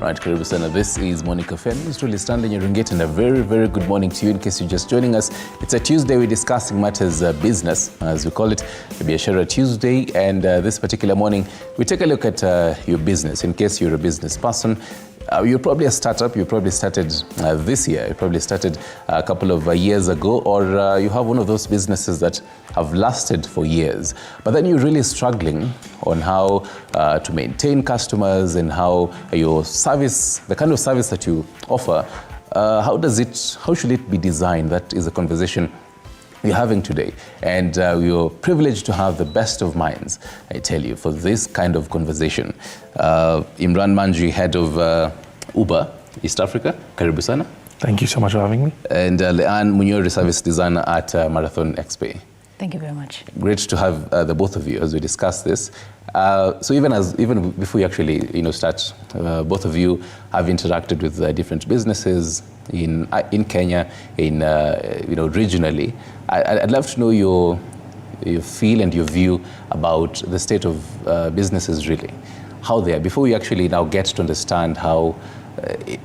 Right, karibu sana. This is Monica Fen. It's really standing your ringate, and a very, very good morning to you. In case you're just joining us, it's a Tuesday. We're discussing matters business, as we call it, the Biashara Tuesday. And this particular morning, we take a look at your business. In case you're a business person, you're probably a startup. You probably started this year. You probably started a couple of years ago, or you have one of those businesses that have lasted for years. But then you're really struggling on how to maintain customers and how your service, the kind of service that you offer, how should it be designed? That is a conversation we're having today. And we're privileged to have the best of minds, I tell you, for this kind of conversation. Imran Manji, head of Uber East Africa. Karibu sana. Thank you so much for having me. And Leanne Munyori, service designer at Marathon XP. Thank you very much. Great to have the both of you as we discuss this. So even before we actually start, both of you have interacted with different businesses in Kenya, regionally. I'd love to know your feel and your view about the state of businesses, really, how they are, before we actually now get to understand how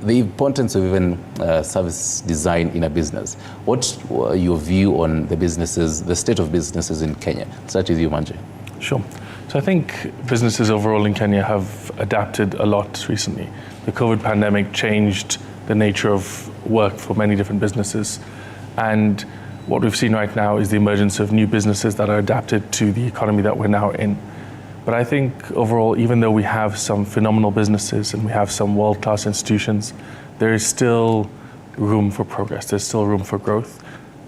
the importance of even service design in a business. What's your view on the businesses, the state of businesses in Kenya? Start with you, Manje. Sure. So I think businesses overall in Kenya have adapted a lot recently. The COVID pandemic changed the nature of work for many different businesses. And what we've seen right now is the emergence of new businesses that are adapted to the economy that we're now in. But I think overall, even though we have some phenomenal businesses and we have some world-class institutions, there is still room for progress. There's still room for growth,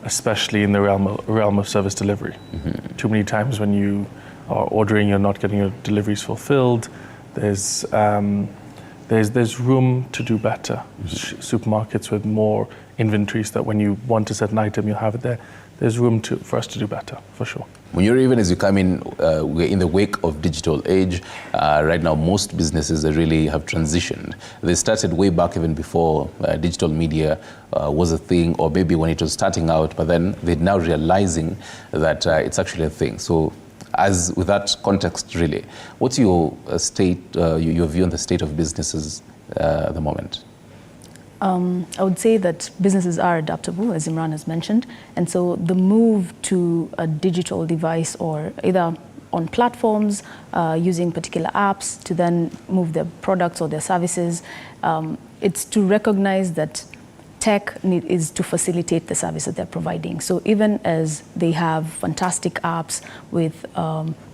especially in the realm of service delivery. Mm-hmm. Too many times when you are ordering, you're not getting your deliveries fulfilled. There's room to do better. Mm-hmm. Supermarkets with more inventories, that when you want a certain item, you'll have it there. There's room for us to do better, for sure. When you're even as you come in, we're in the wake of digital age. Right now, most businesses really have transitioned. They started way back even before digital media was a thing, or maybe when it was starting out, but then they're now realizing that it's actually a thing. So as with that context, really, what's your your view on the state of businesses at the moment? I would say that businesses are adaptable, as Imran has mentioned, and so the move to a digital device, or either on platforms, using particular apps to then move their products or their services, it's to recognize that tech is to facilitate the service that they're providing. So even as they have fantastic apps with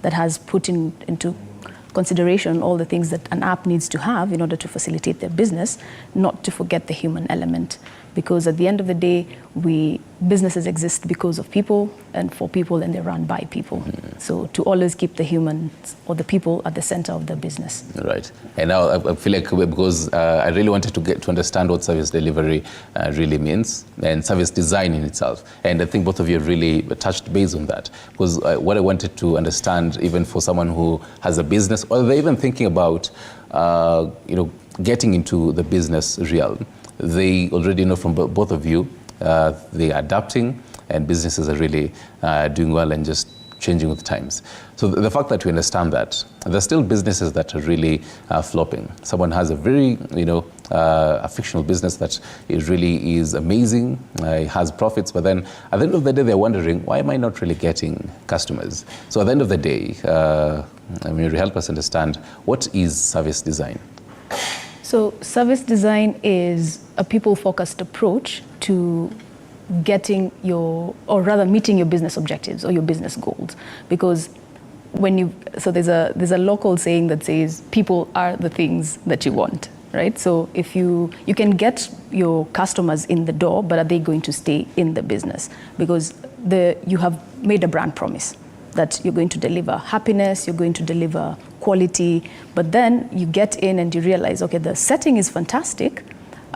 that has put into consideration all the things that an app needs to have in order to facilitate their business, not to forget the human element. Because at the end of the day, businesses exist because of people and for people, and they're run by people. Mm. So to always keep the humans or the people at the center of the business. Right. And now I feel like, because I really wanted to get to understand what service delivery really means, and service design in itself. And I think both of you really touched base on that. Because what I wanted to understand, even for someone who has a business, or they're even thinking about getting into the business realm, they already know from both of you, they're adapting, and businesses are really doing well and just changing with times. So the fact that we understand that, there's still businesses that are really flopping. Someone has a very, a fictional business that really is amazing, it has profits, but then at the end of the day, they're wondering, why am I not really getting customers? So at the end of the day, help us understand, what is service design? So service design is a people-focused approach to meeting your business objectives or your business goals. Because there's a local saying that says, people are the things that you want, right? So if you can get your customers in the door, but are they going to stay in the business? Because you have made a brand promise that you're going to deliver happiness, you're going to deliver quality, but then you get in and you realize, okay, the setting is fantastic,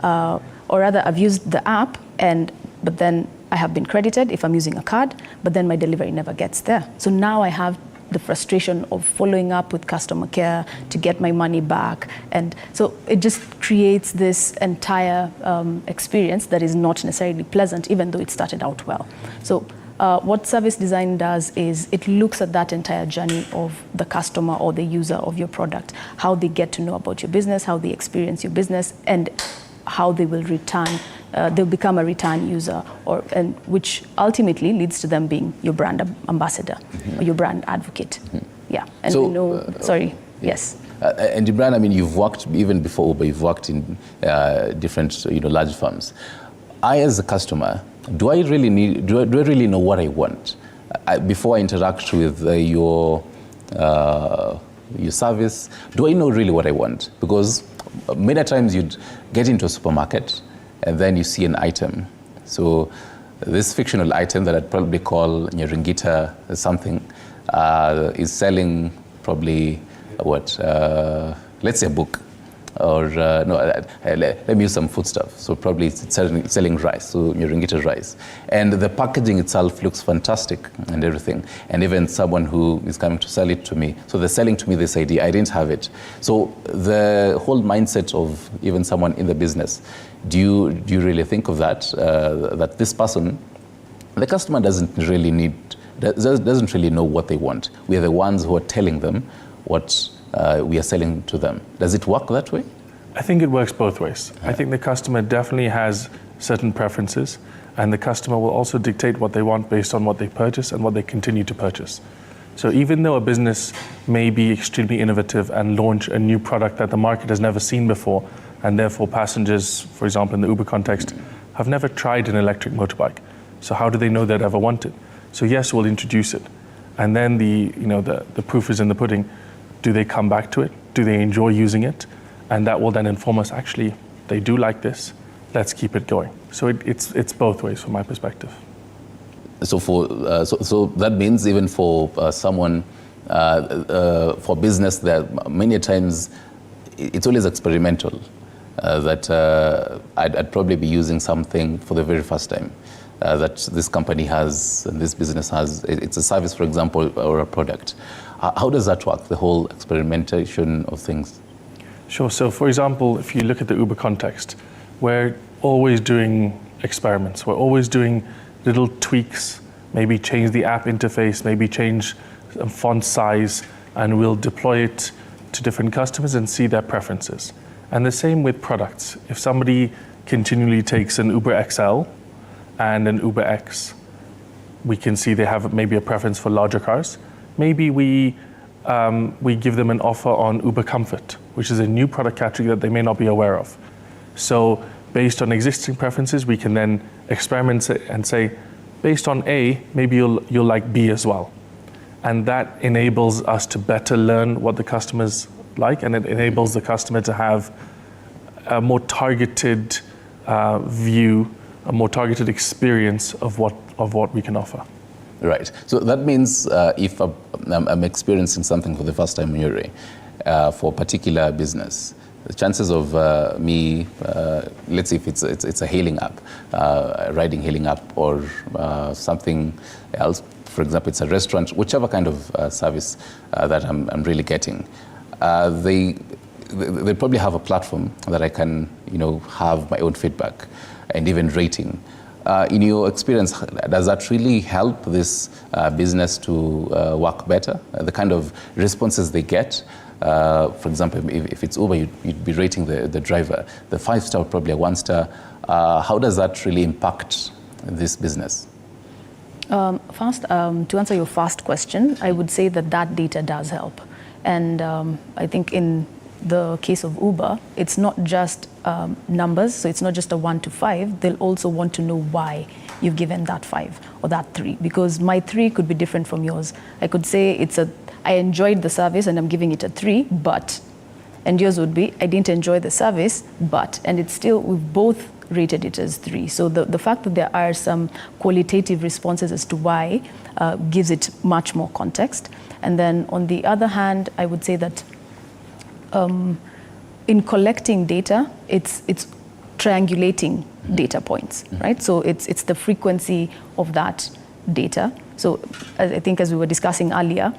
or rather I've used the app, but then I have been credited if I'm using a card, but then my delivery never gets there. So now I have the frustration of following up with customer care to get my money back. And so it just creates this entire experience that is not necessarily pleasant, even though it started out well. So what service design does is it looks at that entire journey of the customer or the user of your product, how they get to know about your business, how they experience your business, and how they will return. They'll become a return user, and which ultimately leads to them being your brand ambassador or your brand advocate. Yeah, and So, yes. And Ibrahim, I mean, you've worked, even before Uber, you've worked in different, large firms. I, as a customer, do I really know what I want? Before I interact with your service, do I know really what I want? Because many times you'd get into a supermarket and then you see an item. So this fictional item that I'd probably call Nyerengita something is selling probably what? Let's say a book. Or let me use some food stuff. So probably it's selling rice, so Nyerengita rice. And the packaging itself looks fantastic and everything. And even someone who is coming to sell it to me, so they're selling to me this idea, I didn't have it. So the whole mindset of even someone in the business, do you really think of that? That this person, the customer doesn't really know what they want. We are the ones who are telling them what we are selling to them. Does it work that way? I think it works both ways. I think the customer definitely has certain preferences, and the customer will also dictate what they want based on what they purchase and what they continue to purchase. So even though a business may be extremely innovative and launch a new product that the market has never seen before, and therefore passengers, for example in the Uber context, have never tried an electric motorbike. So how do they know they'd ever want it? So yes, we'll introduce it. And then the proof is in the pudding. Do they come back to it? Do they enjoy using it? And that will then inform us, actually, they do like this, let's keep it going. So it's both ways from my perspective. So so that means even for someone, for business, that many times it's always experimental, that I'd probably be using something for the very first time. That this company has, and this business has, it's a service, for example, or a product. How does that work, the whole experimentation of things? Sure, so for example, if you look at the Uber context, we're always doing experiments. We're always doing little tweaks, maybe change the app interface, maybe change font size, and we'll deploy it to different customers and see their preferences. And the same with products. If somebody continually takes an Uber XL and an Uber X, we can see they have maybe a preference for larger cars. Maybe we give them an offer on Uber Comfort, which is a new product category that they may not be aware of. So based on existing preferences, we can then experiment and say, based on A, maybe you'll like B as well. And that enables us to better learn what the customers like, and it enables the customer to have a more targeted view, a more targeted experience of what we can offer. Right. So that means if I'm experiencing something for the first time for a particular business, the chances of me, let's say if it's a hailing app, riding hailing app, or something else, for example, it's a restaurant, whichever kind of service that I'm really getting, they probably have a platform that I can, have my own feedback and even rating. In your experience, does that really help this business to work better? The kind of responses they get, for example, if it's Uber, you'd be rating the driver, the 5-star, probably a 1-star. How does that really impact this business? First, to answer your first question, I would say that data does help. And I think in the case of Uber, it's not just numbers, so it's not just a 1 to 5. They'll also want to know why you've given that 5 or that 3, because my 3 could be different from yours. I could say I enjoyed the service and I'm giving it a 3, but, and yours would be, I didn't enjoy the service, but, and it's still, we've both rated it as 3. So the fact that there are some qualitative responses as to why gives it much more context. And then on the other hand, I would say that in collecting data, it's triangulating data points, right? So it's the frequency of that data. So I think as we were discussing earlier,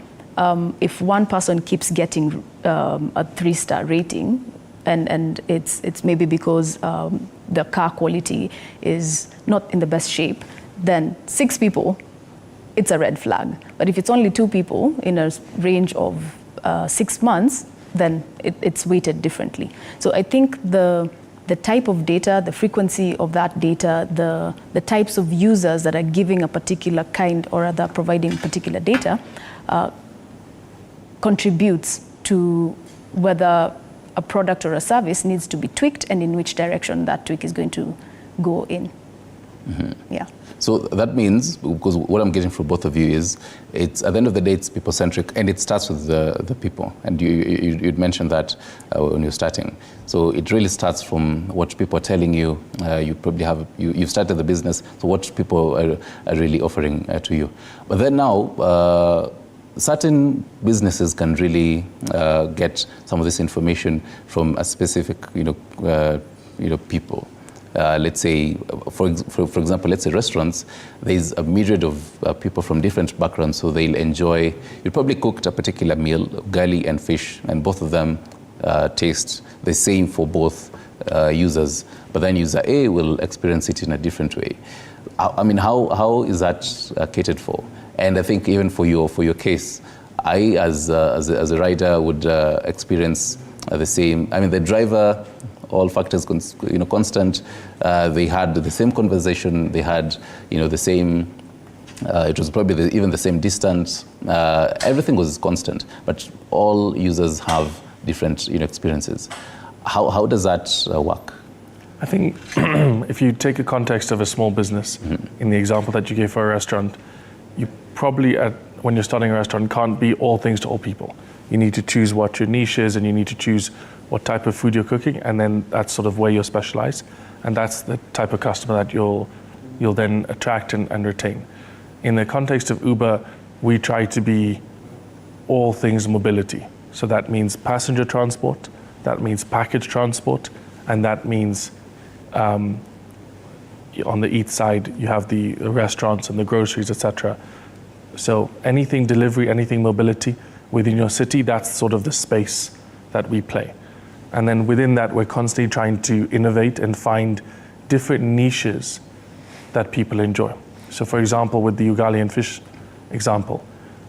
if one person keeps getting a 3-star rating, and it's maybe because the car quality is not in the best shape, then 6 people it's a red flag. But if it's only 2 people in a range of 6 months, then it's weighted differently. So I think the type of data, the frequency of that data, the types of users that are giving a particular kind or other providing particular data contributes to whether a product or a service needs to be tweaked and in which direction that tweak is going to go in. Yeah. So that means, because what I'm getting from both of you is, it's at the end of the day, it's people-centric, and it starts with the people. And you'd mentioned that when you're starting. So it really starts from what people are telling you. You probably have, you've started the business, so what people are really offering to you. But then now, certain businesses can really get some of this information from a specific, people. Let's say, for example, let's say restaurants, there's a myriad of people from different backgrounds, so they'll enjoy, you probably cooked a particular meal, ugali and fish, and both of them taste the same for both users, but then user A will experience it in a different way. I mean, how is that catered for? And I think even for your case, I, as a rider, would experience the same. I mean, the driver, all factors constant. They had the same conversation. They had the same. It was probably even the same distance. Everything was constant, but all users have different experiences. How does that work? I think if you take a context of a small business, in the example that you gave for a restaurant, you probably, when you're starting a restaurant, can't be all things to all people. You need to choose what your niche is, and you need to choose what type of food you're cooking, and then that's sort of where you're specialized, and that's the type of customer that you'll then attract and retain. In the context of Uber, we try to be all things mobility. So that means passenger transport, that means package transport, and that means on the eat side, you have the restaurants and the groceries, etc. So anything delivery, anything mobility within your city, that's sort of the space that we play. And then within that, we're constantly trying to innovate and find different niches that people enjoy. So for example, with the ugali and fish example,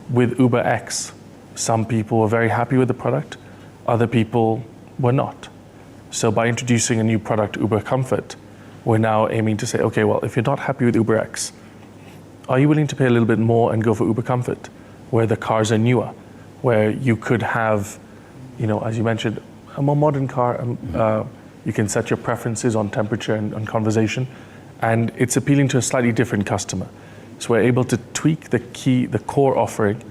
with UberX, some people were very happy with the product, other people were not. So by introducing a new product, Uber Comfort, we're now aiming to say, okay, well, if you're not happy with UberX, are you willing to pay a little bit more and go for Uber Comfort, where the cars are newer, where you could have, as you mentioned, a more modern car, you can set your preferences on temperature and on conversation, and it's appealing to a slightly different customer. So we're able to tweak the core offering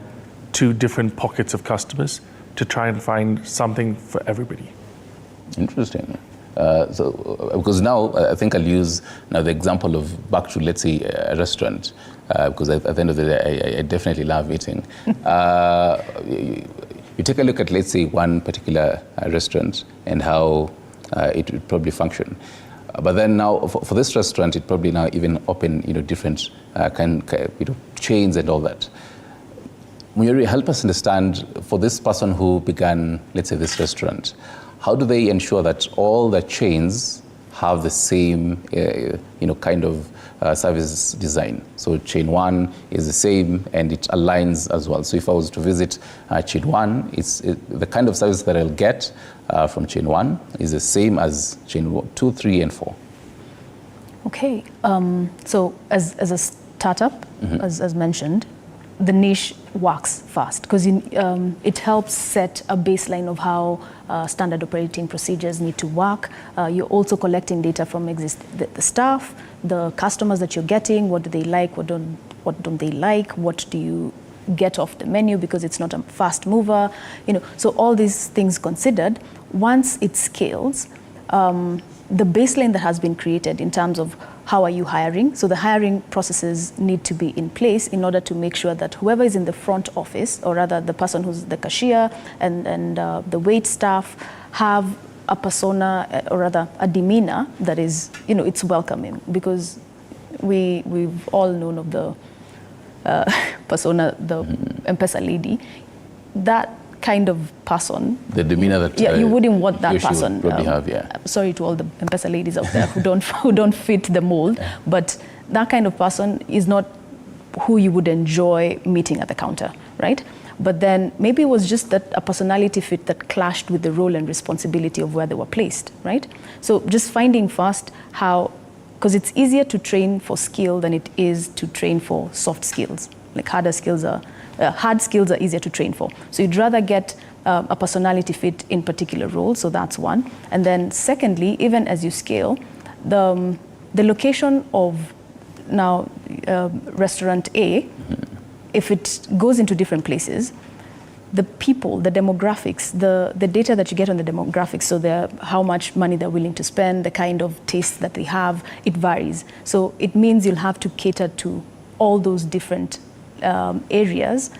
to different pockets of customers to try and find something for everybody. Interesting. So, because now I think I'll use now the example of back to, let's say, a restaurant, because at the end of the day, I definitely love eating. You take a look at, let's say, one particular restaurant and how it would probably function. But then now, for this restaurant, it probably now even open, different chains and all that. Will you help us understand, for this person who began, let's say, this restaurant, how do they ensure that all the chains have the same, kind of service design? So chain 1 is the same, and it aligns as well. So if I was to visit chain 1, the kind of service that I'll get from chain 1 is the same as chain 2, 3, and 4. Okay. So as a startup, as mentioned, the niche works fast because it helps set a baseline of how standard operating procedures need to work. You're also collecting data from the staff, the customers that you're getting, what do they like, what don't they like, what do you get off the menu because it's not a fast mover. So all these things considered, once it scales, the baseline that has been created in terms of how are you hiring? So the hiring processes need to be in place in order to make sure that whoever is in the front office, or rather the person who's the cashier and the wait staff, have a persona, or rather a demeanor that is, it's welcoming, because we've all known of the persona, the M-Pesa lady. That kind of person, the demeanor that you wouldn't want that person. Probably have, yeah. Sorry to all the M-Pesa ladies out there who don't fit the mold, but that kind of person is not who you would enjoy meeting at the counter, right? But then maybe it was just that a personality fit that clashed with the role and responsibility of where they were placed, right? So just finding first how, because it's easier to train for skill than it is to train for soft skills. Like hard skills are easier to train for. So you'd rather get a personality fit in particular roles, so that's one. And then secondly, even as you scale, the location of now restaurant A, if it goes into different places, the people, the demographics, the data that you get on the demographics, so how much money they're willing to spend, the kind of taste that they have, it varies. So it means you'll have to cater to all those different areas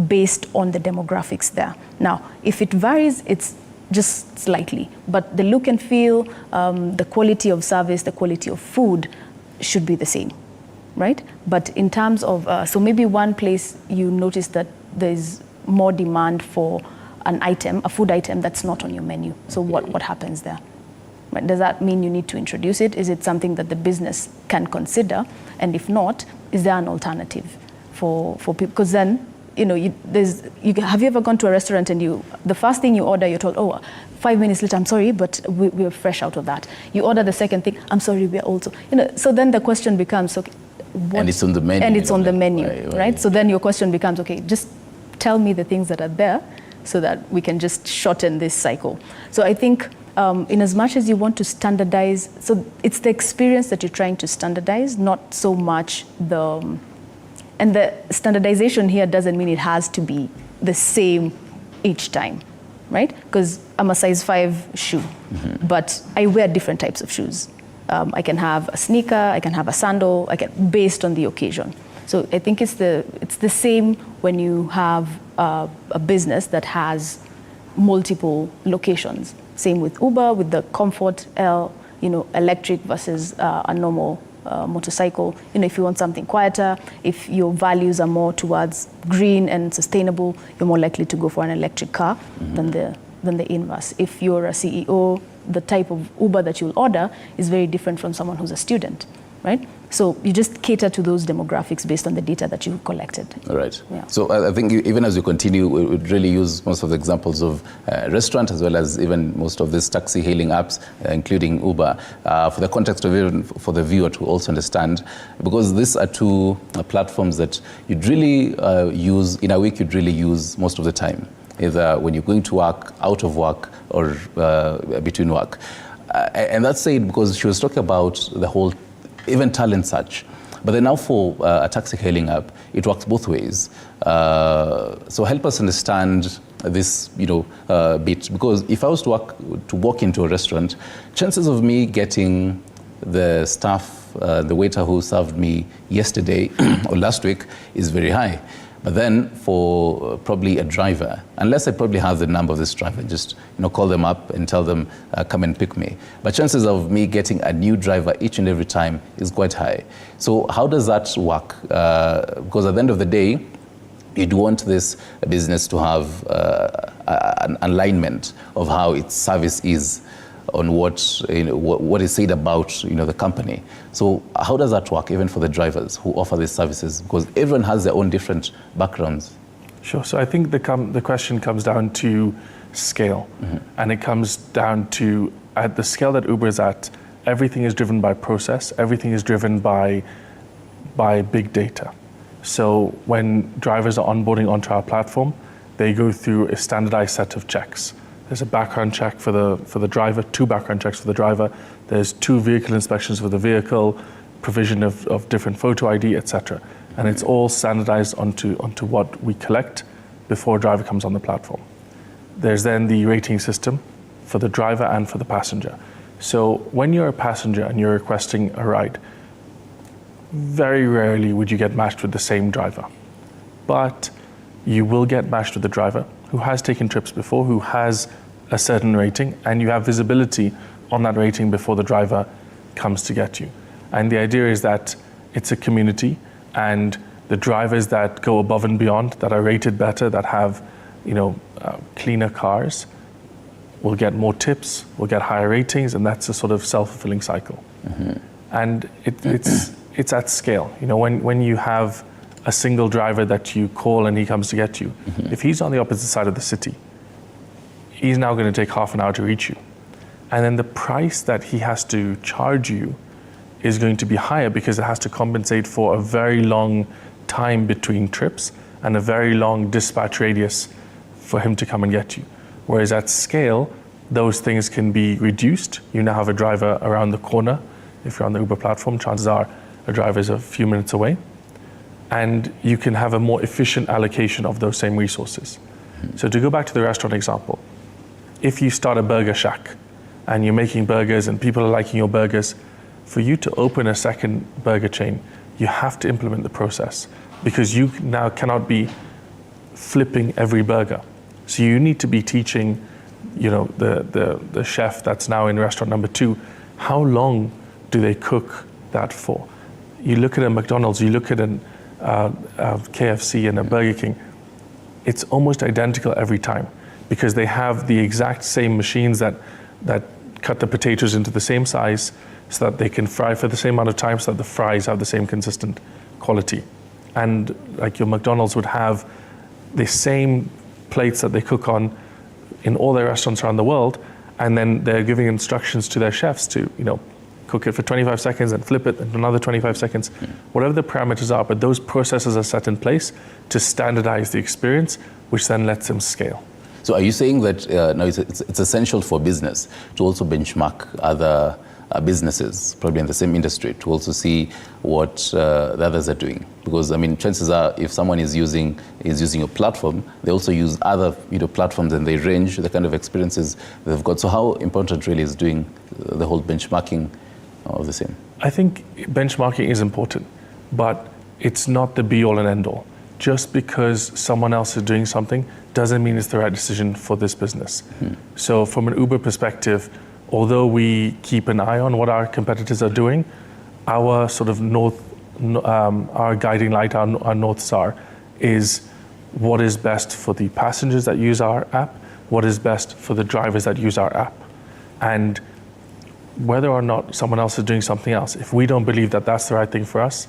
based on the demographics there. Now, if it varies, it's just slightly, but the look and feel, the quality of service, the quality of food should be the same, right? But in terms of, so maybe one place you notice that there's more demand for an item, a food item that's not on your menu. So what happens there? Right? Does that mean you need to introduce it? Is it something that the business can consider? And if not, is there an alternative for people? Because then, have you ever gone to a restaurant and the first thing you order, you're told, 5 minutes later, I'm sorry, but we're fresh out of that. You order the second thing, I'm sorry, we're also, so then the question becomes, okay, and it's on the menu. And it's on the menu, right? So then your question becomes, okay, just tell me the things that are there so that we can just shorten this cycle. So I think in as much as you want to standardize, so it's the experience that you're trying to standardize, not so much and the standardization here doesn't mean it has to be the same each time, right? Because I'm a size 5 shoe, but I wear different types of shoes. I can have a sneaker, I can have a sandal, based on the occasion. So I think it's the same when you have a business that has multiple locations. Same with Uber, with the Comfort L, electric versus a normal motorcycle. If you want something quieter, if your values are more towards green and sustainable, you're more likely to go for an electric car than the inverse. If you're a CEO, the type of Uber that you'll order is very different from someone who's a student, right? So you just cater to those demographics based on the data that you collected. All right. Yeah. So I think even as we continue, we would really use most of the examples of restaurant as well as even most of these taxi hailing apps, including Uber, for the context of even for the viewer to also understand, because these are two platforms that you'd really use, in a week you'd really use most of the time, either when you're going to work, out of work, or between work. And that's said because she was talking about the whole even talent search. But then now for a taxi hailing app, it works both ways. So help us understand this, bit, because if I was to walk into a restaurant, chances of me getting the staff, the waiter who served me yesterday or last week is very high. But then for probably a driver, unless I probably have the number of this driver, just call them up and tell them, come and pick me. But chances of me getting a new driver each and every time is quite high. So how does that work? Because at the end of the day, you'd want this business to have an alignment of how its service is on what is said about the company. So how does that work even for the drivers who offer these services? Because everyone has their own different backgrounds. Sure. So I think the question comes down to scale, and it comes down to at the scale that Uber is at, everything is driven by process. Everything is driven by big data. So when drivers are onboarding onto our platform, they go through a standardized set of checks. There's a background check for the driver, 2 background checks for the driver. There's 2 vehicle inspections for the vehicle, provision of different photo ID, etc. And it's all standardized onto what we collect before a driver comes on the platform. There's then the rating system for the driver and for the passenger. So when you're a passenger and you're requesting a ride, very rarely would you get matched with the same driver. But you will get matched with the driver who has taken trips before, who has a certain rating, and you have visibility on that rating before the driver comes to get you. And the idea is that it's a community, and the drivers that go above and beyond, that are rated better, that have cleaner cars, will get more tips, will get higher ratings, and that's a sort of self-fulfilling cycle. And it's at scale. When you have a single driver that you call and he comes to get you. If he's on the opposite side of the city, he's now going to take half an hour to reach you. And then the price that he has to charge you is going to be higher because it has to compensate for a very long time between trips and a very long dispatch radius for him to come and get you. Whereas at scale, those things can be reduced. You now have a driver around the corner. If you're on the Uber platform, chances are a driver is a few minutes away. And you can have a more efficient allocation of those same resources. So to go back to the restaurant example, if you start a burger shack and you're making burgers and people are liking your burgers, for you to open a second burger chain, you have to implement the process because you now cannot be flipping every burger. So you need to be teaching, the chef that's now in restaurant number 2, how long do they cook that for? You look at a McDonald's, you look at a KFC and a Burger King, it's almost identical every time because they have the exact same machines that cut the potatoes into the same size so that they can fry for the same amount of time so that the fries have the same consistent quality. And like your McDonald's would have the same plates that they cook on in all their restaurants around the world, and then they're giving instructions to their chefs to, cook it for 25 seconds and flip it and another 25 seconds, whatever the parameters are, but those processes are set in place to standardize the experience, which then lets them scale. So are you saying that now it's essential for business to also benchmark other businesses, probably in the same industry, to also see what the others are doing? Because chances are, if someone is using your platform, they also use other platforms and they range the kind of experiences they've got. So how important really is doing the whole benchmarking of the same? I think benchmarking is important, but it's not the be-all and end-all. Just because someone else is doing something doesn't mean it's the right decision for this business. So from an Uber perspective, although we keep an eye on what our competitors are doing, our sort of our guiding light, our North Star is what is best for the passengers that use our app, what is best for the drivers that use our app. And whether or not someone else is doing something else, if we don't believe that that's the right thing for us,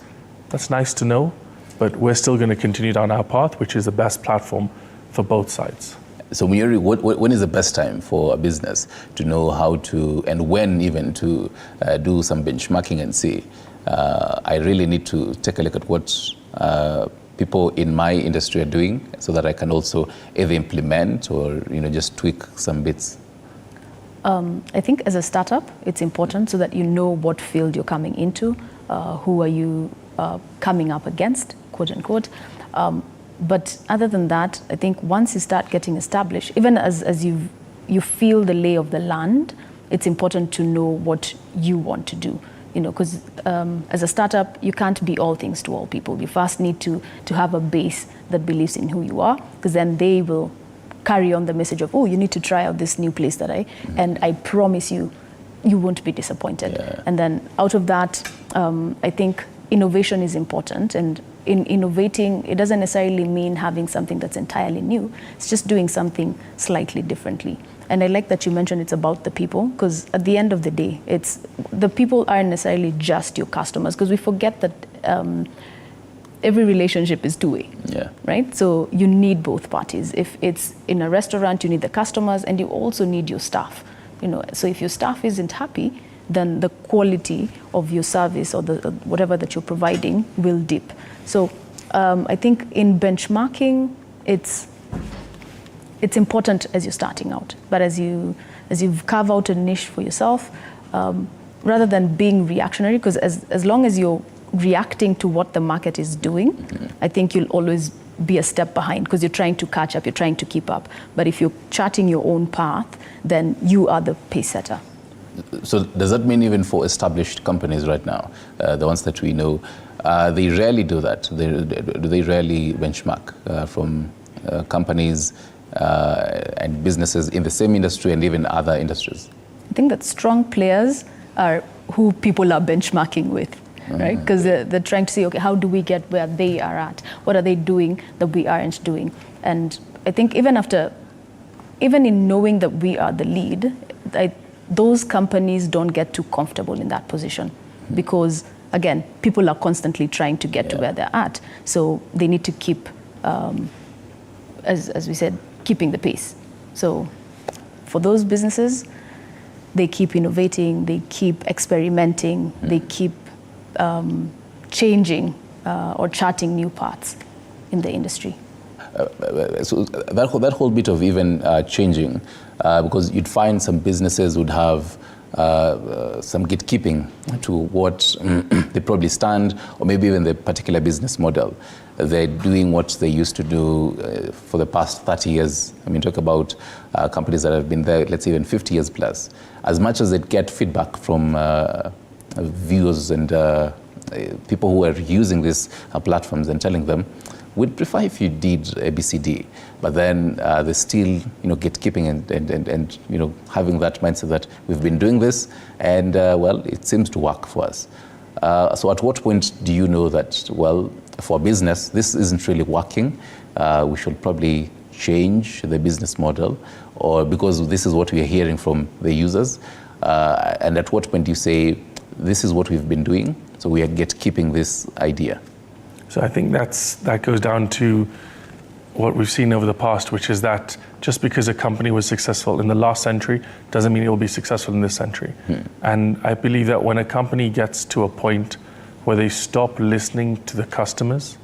that's nice to know, but we're still going to continue down our path, which is the best platform for both sides. So Muyuri, when is the best time for a business to know how to, and when even to do some benchmarking and say, I really need to take a look at what people in my industry are doing so that I can also either implement or just tweak some bits? I think as a startup, it's important so that you know what field you're coming into, who are you coming up against, quote unquote. But other than that, I think once you start getting established, even as you feel the lay of the land, it's important to know what you want to do. Because as a startup, you can't be all things to all people. You first need to have a base that believes in who you are, because then they will carry on the message of, you need to try out this new place and I promise you won't be disappointed. Yeah. And then out of that, I think innovation is important. And in innovating, it doesn't necessarily mean having something that's entirely new. It's just doing something slightly differently. And I like that you mentioned it's about the people, because at the end of the day, the people aren't necessarily just your customers, because we forget that every relationship is two-way, right? So you need both parties. If it's in a restaurant, you need the customers, and you also need your staff. So if your staff isn't happy, then the quality of your service or whatever that you're providing will dip. So I think in benchmarking, it's important as you're starting out, but as you carve out a niche for yourself, rather than being reactionary, because as long as you're reacting to what the market is doing, I think you'll always be a step behind because you're trying to catch up, you're trying to keep up. But if you're charting your own path, then you are the pace setter. So does that mean even for established companies right now, the ones that we know, they rarely do that? Do they rarely benchmark from companies and businesses in the same industry and even other industries? I think that strong players are who people are benchmarking with, right? Because they're trying to see, okay, how do we get where they are at? What are they doing that we aren't doing? And I think even in knowing that we are the lead, those companies don't get too comfortable in that position, because again, people are constantly trying to get to where they're at. So they need to keep, as we said, keeping the pace. So for those businesses, they keep innovating, they keep experimenting, they keep changing or charting new paths in the industry. So that whole bit of even changing, because you'd find some businesses would have some gatekeeping to what they probably stand, or maybe even the particular business model. They're doing what they used to do for the past 30 years. I mean, talk about companies that have been there, let's say even 50 years plus. As much as they get feedback from viewers and people who are using these platforms and telling them, we'd prefer if you did ABCD, but then they still, gatekeeping and having that mindset that we've been doing this, and well, it seems to work for us. So at what point do you know that, well, for business, this isn't really working, we should probably change the business model, or because this is what we are hearing from the users, and at what point do you say, this is what we've been doing, so we are gatekeeping this idea? So I think that goes down to what we've seen over the past, which is that just because a company was successful in the last century doesn't mean it will be successful in this century. And I believe that when a company gets to a point where they stop listening to the customers,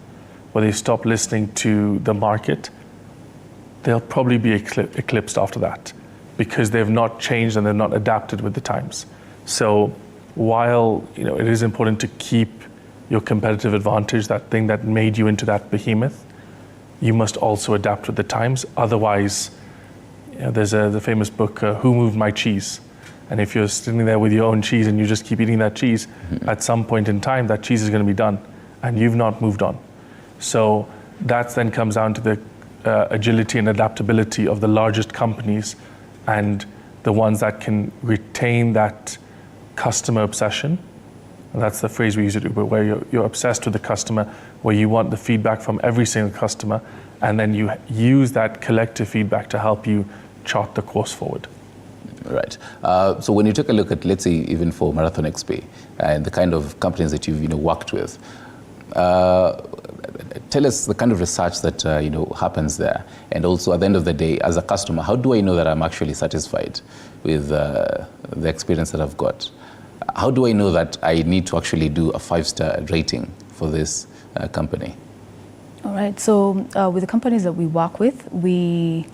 where they stop listening to the market, they'll probably be eclipsed after that, because they've not changed and they've not adapted with the times. So while it is important to keep your competitive advantage, that thing that made you into that behemoth, you must also adapt with the times. Otherwise, there's the famous book, Who Moved My Cheese? And if you're sitting there with your own cheese and you just keep eating that cheese, at some point in time, that cheese is going to be done and you've not moved on. So that then comes down to the agility and adaptability of the largest companies and the ones that can retain that customer obsession. And that's the phrase we use at Uber, where you're obsessed with the customer, where you want the feedback from every single customer, and then you use that collective feedback to help you chart the course forward. Right. So when you take a look at, let's say, even for Marathon XP and the kind of companies that you've worked with, tell us the kind of research that happens there, and also at the end of the day, as a customer, how do I know that I'm actually satisfied with the experience that I've got? How do I know that I need to actually do a 5-star rating for this company? All right. So with the companies that we work with, we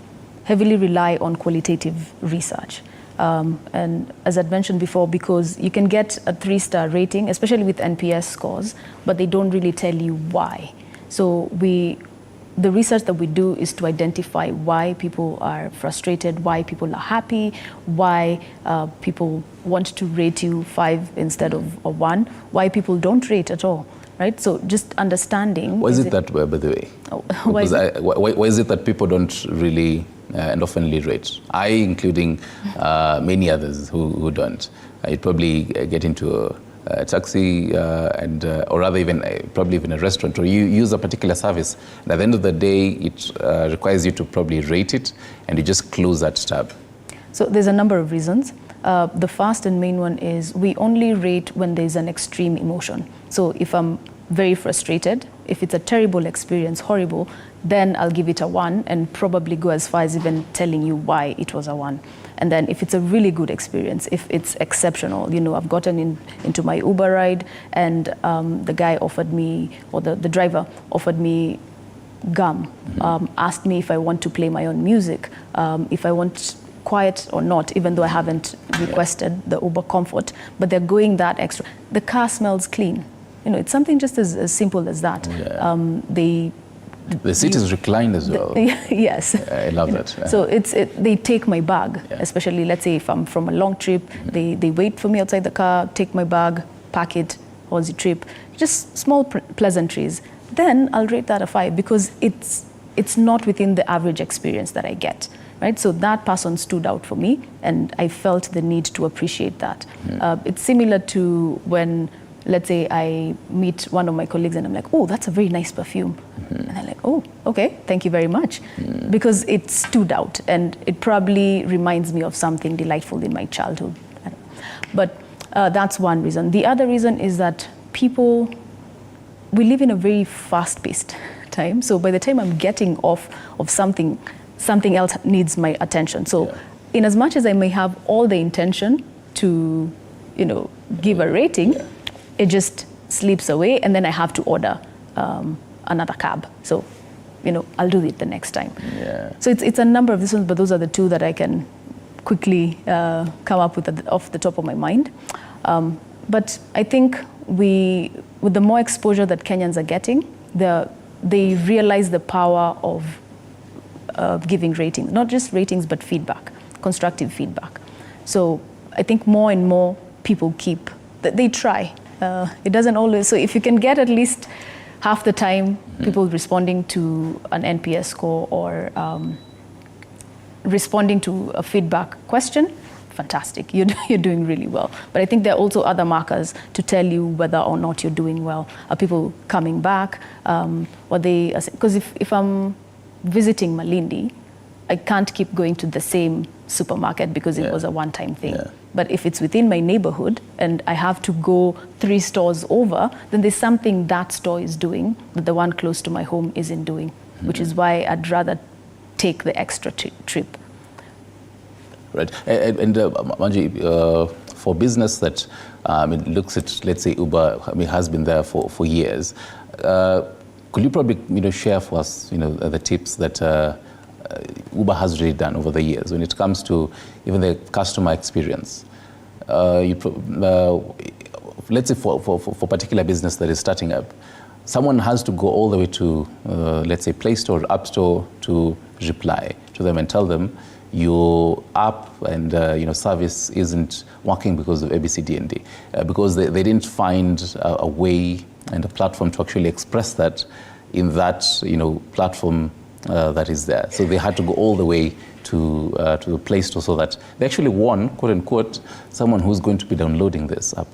heavily rely on qualitative research. And as I'd mentioned before, because you can get a 3-star rating, especially with NPS scores, but they don't really tell you why. So the research that we do is to identify why people are frustrated, why people are happy, why people want to rate you 5 instead of a 1, why people don't rate at all, right? So just understanding. Why is it that way, by the way? Why is it that people don't really and oftenly rate? I, including many others who don't. I'd probably get into a taxi or rather even probably even a restaurant, or you use a particular service, and at the end of the day it requires you to probably rate it, and you just close that tab. So there's a number of reasons. The first and main one is we only rate when there's an extreme emotion. So if I'm very frustrated, if it's a terrible experience, horrible, then I'll give it a 1 and probably go as far as even telling you why it was a 1. And then if it's a really good experience, if it's exceptional, I've gotten into my Uber ride and the guy offered me, or the driver offered me gum, asked me if I want to play my own music, if I want quiet or not, even though I haven't requested the Uber Comfort, but they're going that extra. The car smells clean. It's something just as simple as that. The seat is reclined as well. Yes. I love that. Yeah. So they take my bag, especially let's say if I'm from a long trip, they wait for me outside the car, take my bag, pack it, how's the trip? Just small pleasantries. Then I'll rate that a 5 because it's not within the average experience that I get, right? So that person stood out for me and I felt the need to appreciate that. It's similar to when, let's say I meet one of my colleagues and I'm like, oh, that's a very nice perfume. And they're like, oh, okay, thank you very much. Because it stood out and it probably reminds me of something delightful in my childhood. But that's one reason. The other reason is that we live in a very fast-paced time. So by the time I'm getting off of something else needs my attention. So in as much as I may have all the intention to, give a rating, it just slips away, and then I have to order another cab. So, I'll do it the next time. Yeah. So it's a number of these ones, but those are the two that I can quickly come up with off the top of my mind. But I think with the more exposure that Kenyans are getting, they realize the power of giving ratings, not just ratings, but feedback, constructive feedback. So I think more and more people they try. It doesn't always, so if you can get at least half the time people responding to an NPS score or responding to a feedback question, fantastic, you're doing really well. But I think there are also other markers to tell you whether or not you're doing well. Are people coming back? Because if I'm visiting Malindi, I can't keep going to the same supermarket because it was a one-time thing. Yeah. But if it's within my neighborhood and I have to go 3 stores over, then there's something that store is doing that the one close to my home isn't doing, which is why I'd rather take the extra trip. Right. And Manji, for business that looks at, let's say, Uber, has been there for years, could you probably share for us the tips that Uber has really done over the years when it comes to even the customer experience? Let's say for particular business that is starting up, someone has to go all the way to, let's say, Play Store, App Store to reply to them and tell them your app and service isn't working because of ABCD and D, because they didn't find a way and a platform to actually express that in that platform that is there. So they had to go all the way to the Play Store so that they actually won, quote unquote, someone who's going to be downloading this app.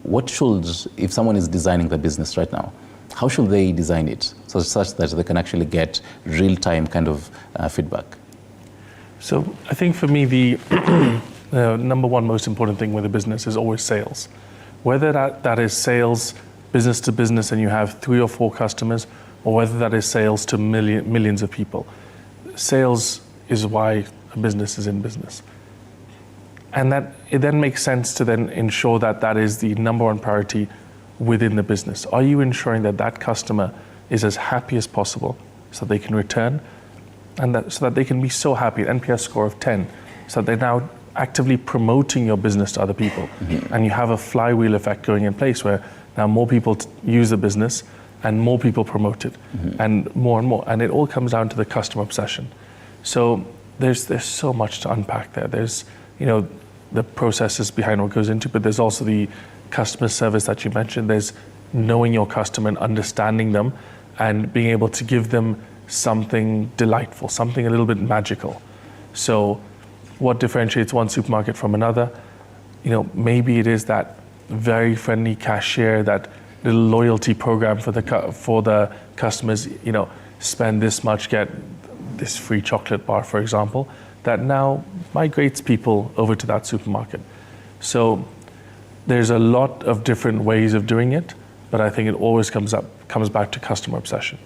What should, if someone is designing the business right now, how should they design it such that they can actually get real-time kind of feedback? So I think for me, the number one most important thing with a business is always sales. Whether that is sales business to business and you have 3 or 4 customers, or whether that is sales to millions of people. Sales is why a business is in business. And that it then makes sense to then ensure that is the number one priority within the business. Are you ensuring that customer is as happy as possible so they can return, and so that they can be so happy, an NPS score of 10, so that they're now actively promoting your business to other people. And you have a flywheel effect going in place where now more people use the business and more people promote it, and more, and it all comes down to the customer obsession. So there's so much to unpack there. There's the processes behind what goes into, but there's also the customer service that you mentioned. There's knowing your customer and understanding them, and being able to give them something delightful, something a little bit magical. So what differentiates one supermarket from another? Maybe it is that very friendly cashier, that little loyalty program for the customers, spend this much, get this free chocolate bar, for example, that now migrates people over to that supermarket. So there's a lot of different ways of doing it, but I think it always comes back to customer obsession.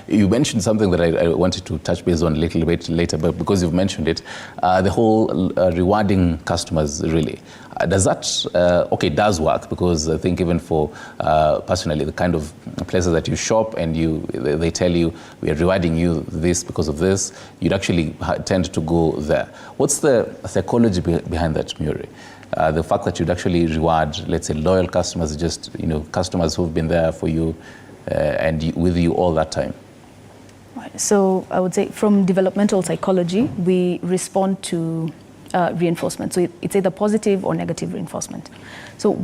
You mentioned something that I wanted to touch base on a little bit later, but because you've mentioned it, the whole rewarding customers, really. Does that, it does work, because I think even for personally, the kind of places that you shop and they tell you, we are rewarding you this because of this, you'd actually tend to go there. What's the psychology behind that, Muri? The fact that you'd actually reward, let's say, loyal customers, just customers who've been there for you and with you all that time. Right. So I would say from developmental psychology, we respond to reinforcement. So it's either positive or negative reinforcement. So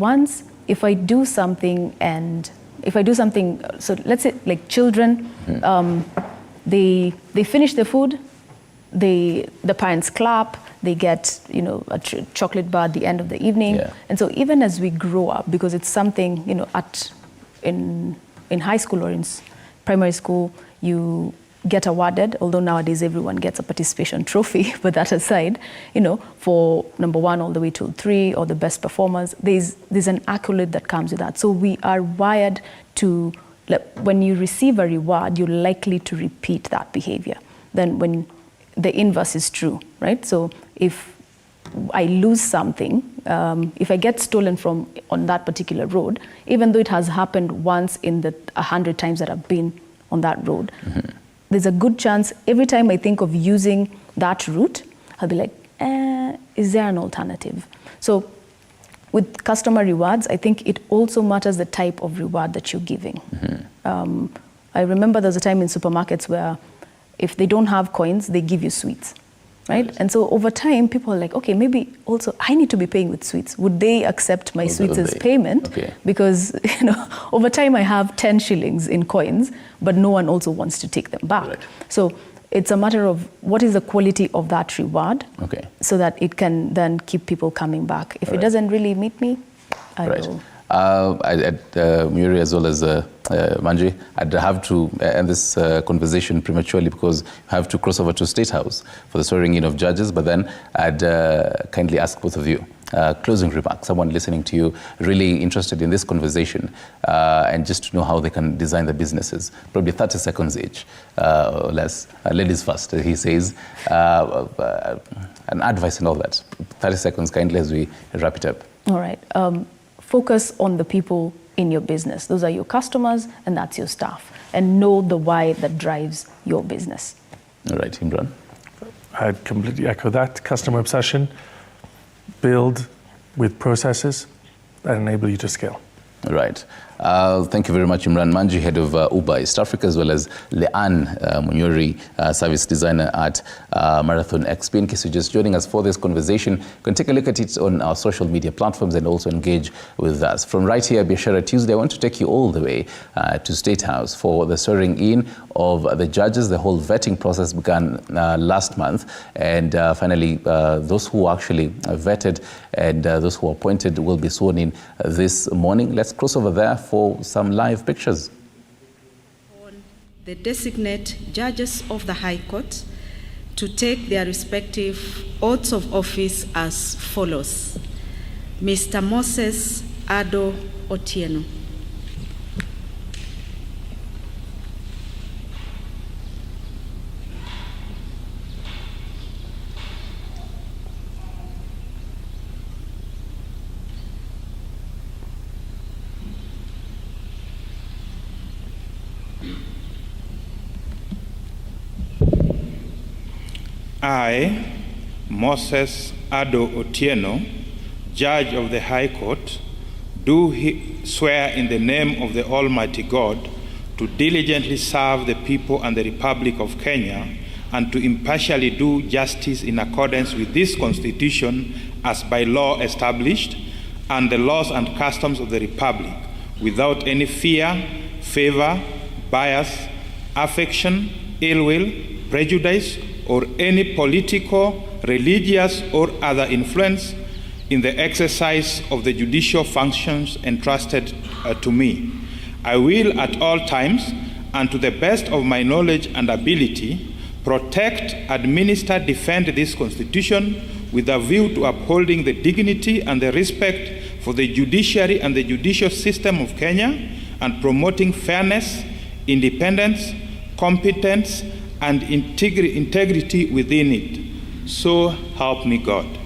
if I do something, so let's say like children, they finish their food, the parents clap, they get a chocolate bar at the end of the evening. Yeah. And so even as we grow up, because it's something in high school or in primary school, you get awarded, although nowadays everyone gets a participation trophy, but that aside, for number 1 all the way to 3 or the best performers, there's an accolade that comes with that. So we are wired to, when you receive a reward, you're likely to repeat that behavior. Then when the inverse is true, right? So if I lose something, if I get stolen from on that particular road, even though it has happened once in the 100 times that I've been on that road, there's a good chance every time I think of using that route, I'll be like, is there an alternative? So with customer rewards, I think it also matters the type of reward that you're giving. I remember there's a time in supermarkets where if they don't have coins, they give you sweets. Right? And so over time, people are like, okay, maybe also I need to be paying with sweets. Would they accept my sweets as payment? Okay. Because over time I have 10 shillings in coins, but no one also wants to take them back. Right. So it's a matter of what is the quality of that reward, so that it can then keep people coming back. If it doesn't really meet me, I will. Muri as well as Manji, I'd have to end this conversation prematurely because I have to cross over to State House for the swearing in of judges, but then I'd kindly ask both of you, closing remarks, someone listening to you, really interested in this conversation and just to know how they can design their businesses, probably 30 seconds each or less. Ladies first, he says, and advice and all that. 30 seconds kindly as we wrap it up. All right. Focus on the people in your business. Those are your customers and that's your staff. And know the why that drives your business. All right, Imran. I'd completely echo that. Customer obsession. Build with processes that enable you to scale. All right. Thank you very much, Imran Manji, head of Uber East Africa, as well as Leanne Munyori, service designer at Marathon XP. In case you're just joining us for this conversation, you can take a look at it on our social media platforms and also engage with us. From right here, Biashara Tuesday, I want to take you all the way to State House for the swearing in of the judges. The whole vetting process began last month. And finally, those who are actually vetted and those who are appointed will be sworn in this morning. Let's cross over there for some live pictures. The designate judges of the High Court to take their respective oaths of office as follows. Mr. Moses Ado Otieno. I, Moses Ado Otieno, Judge of the High Court, do swear in the name of the Almighty God to diligently serve the people and the Republic of Kenya and to impartially do justice in accordance with this Constitution as by law established and the laws and customs of the Republic, without any fear, favor, bias, affection, ill will, prejudice, or any political, religious, or other influence in the exercise of the judicial functions entrusted to me. I will at all times, and to the best of my knowledge and ability, protect, administer, defend this Constitution with a view to upholding the dignity and the respect for the judiciary and the judicial system of Kenya, and promoting fairness, independence, competence, and integrity within it. So help me God.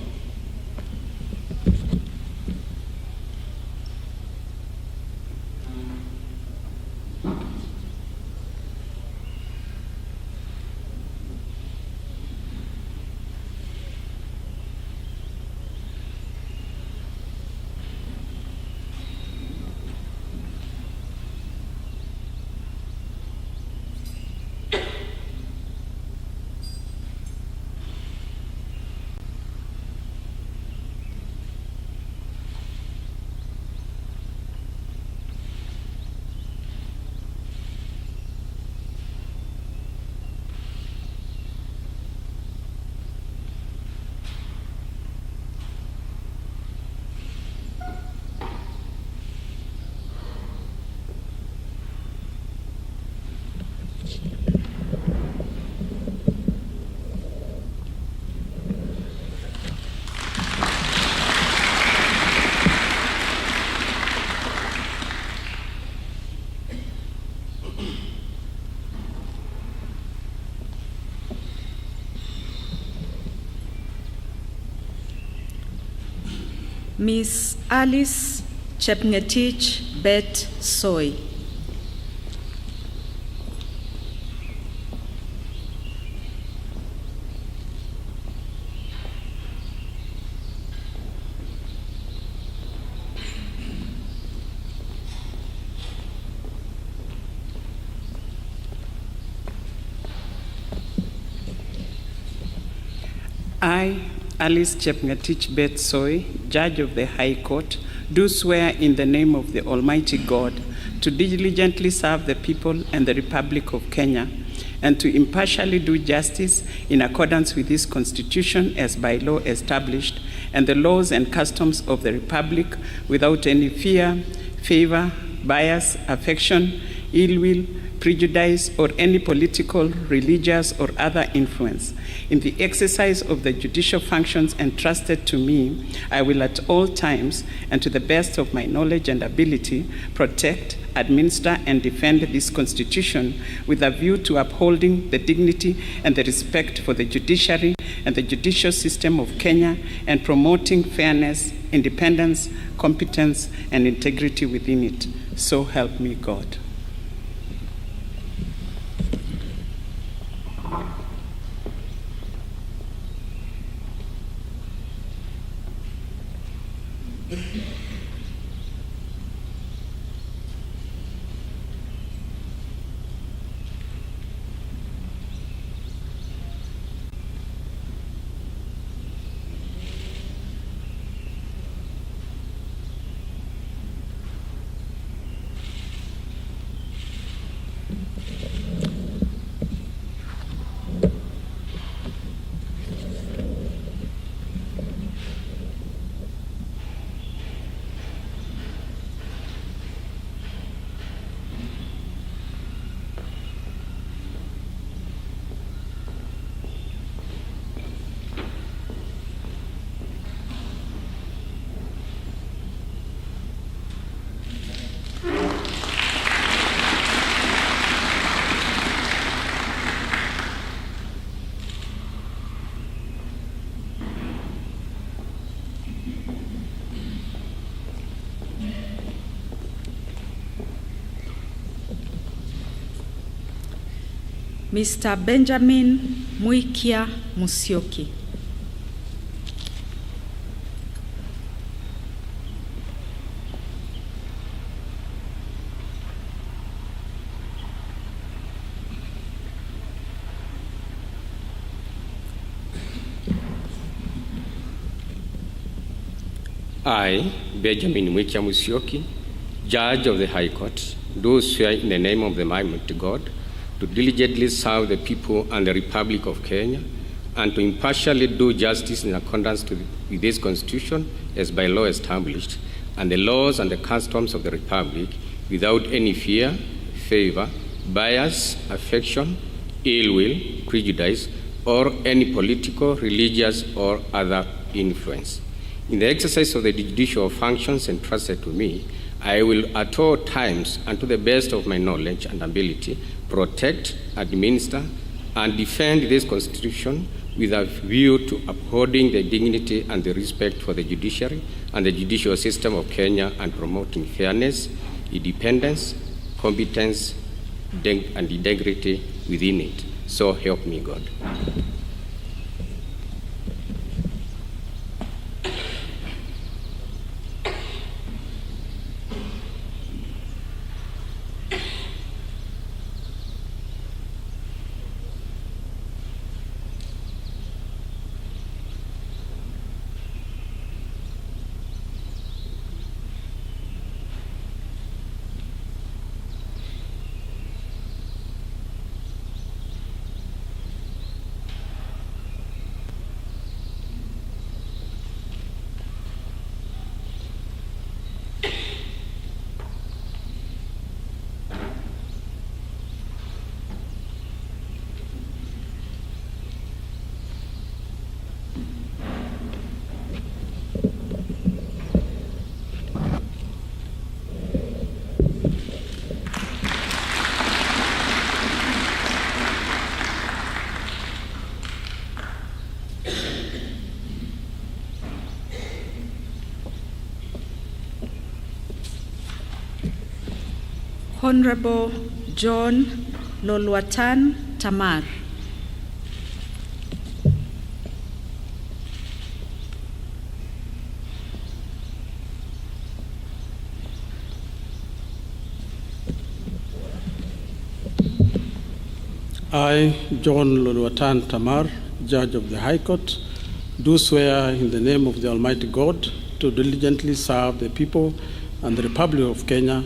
Ms. Alice Chepngetich Bet Soy. I, Alice Chepngetich Bet Soy, Judge of the High Court, do swear in the name of the Almighty God to diligently serve the people and the Republic of Kenya, and to impartially do justice in accordance with this Constitution as by law established, and the laws and customs of the Republic, without any fear, favor, bias, affection, ill will, prejudice, or any political, religious, or other influence. In the exercise of the judicial functions entrusted to me, I will at all times, and to the best of my knowledge and ability, protect, administer, and defend this Constitution with a view to upholding the dignity and the respect for the judiciary and the judicial system of Kenya, and promoting fairness, independence, competence, and integrity within it. So help me God. Mr. Benjamin Muikia Musyoki. I, Benjamin Muikia Musyoki, Judge of the High Court, do swear in the name of the Almighty God to diligently serve the people and the Republic of Kenya, and to impartially do justice in accordance with this Constitution as by law established, and the laws and the customs of the Republic, without any fear, favor, bias, affection, ill will, prejudice, or any political, religious, or other influence. In the exercise of the judicial functions entrusted to me, I will at all times, and to the best of my knowledge and ability, protect, administer, and defend this Constitution with a view to upholding the dignity and the respect for the judiciary and the judicial system of Kenya, and promoting fairness, independence, competence, and integrity within it. So help me God. Honorable John Lolwatan Tamar. I, John Lolwatan Tamar, Judge of the High Court, do swear in the name of the Almighty God to diligently serve the people and the Republic of Kenya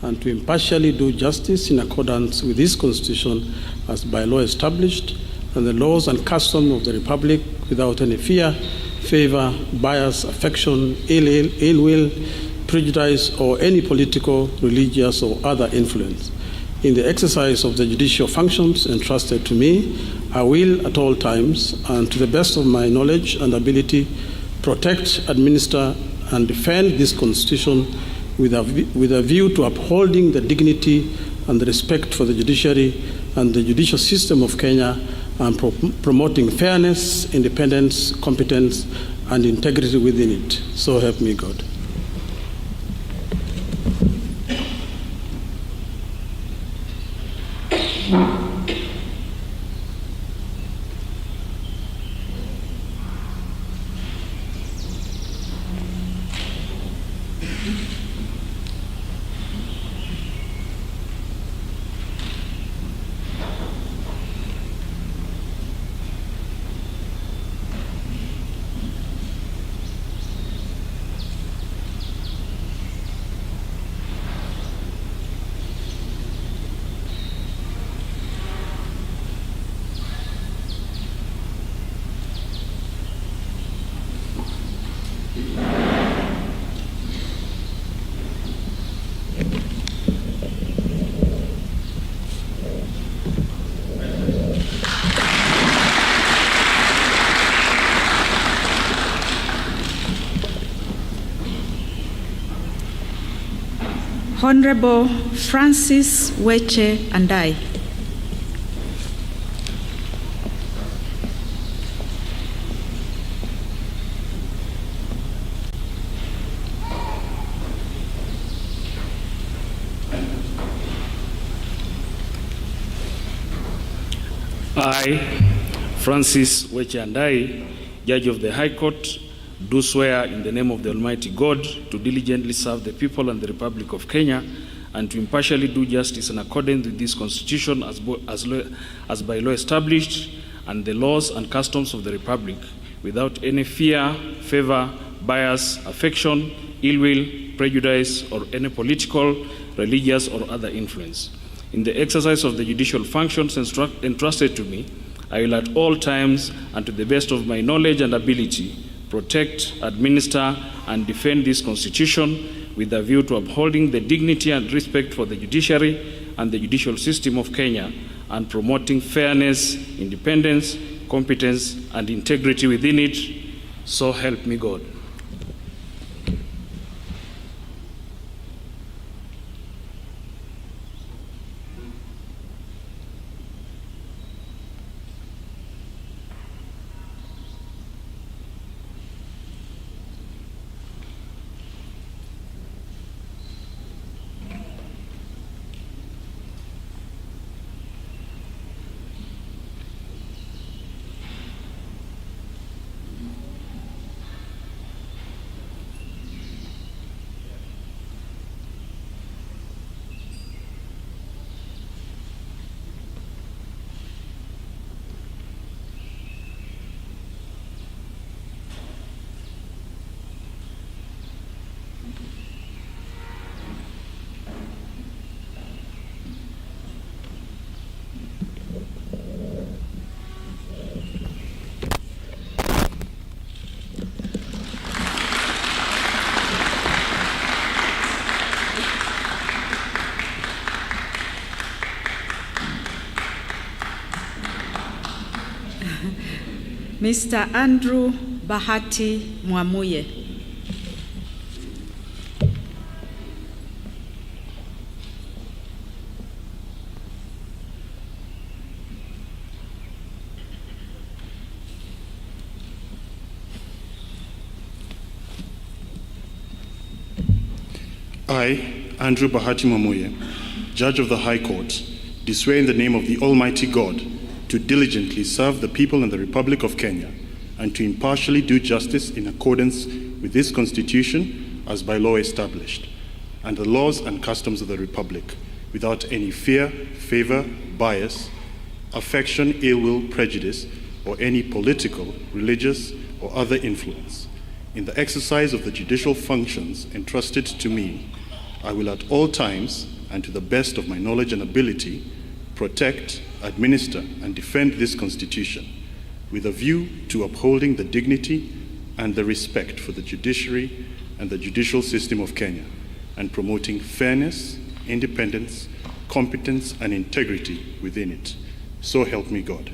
and to impartially do justice in accordance with this Constitution as by law established and the laws and customs of the Republic without any fear, favor, bias, affection, ill will, prejudice, or any political, religious, or other influence. In the exercise of the judicial functions entrusted to me, I will at all times and to the best of my knowledge and ability protect, administer, and defend this Constitution with a view to upholding the dignity and the respect for the judiciary and the judicial system of Kenya and promoting fairness, independence, competence, and integrity within it. So help me God. Honorable Francis Weche and I. I, Francis Weche and I, Judge of the High Court, do swear in the name of the Almighty God to diligently serve the people and the Republic of Kenya and to impartially do justice in accordance with this Constitution as by law established and the laws and customs of the Republic without any fear, favor, bias, affection, ill will, prejudice, or any political, religious, or other influence. In the exercise of the judicial functions entrusted to me, I will at all times and to the best of my knowledge and ability protect, administer, and defend this Constitution with a view to upholding the dignity and respect for the judiciary and the judicial system of Kenya and promoting fairness, independence, competence, and integrity within it. So help me God. Mr. Andrew Bahati Mwamuye. I, Andrew Bahati Mwamuye, Judge of the High Court, do swear in the name of the Almighty God to diligently serve the people and the Republic of Kenya, and to impartially do justice in accordance with this Constitution as by law established, and the laws and customs of the Republic, without any fear, favor, bias, affection, ill will, prejudice, or any political, religious, or other influence. In the exercise of the judicial functions entrusted to me, I will at all times, and to the best of my knowledge and ability, protect, administer, and defend this Constitution, with a view to upholding the dignity and the respect for the judiciary and the judicial system of Kenya, and promoting fairness, independence, competence, and integrity within it. So help me God.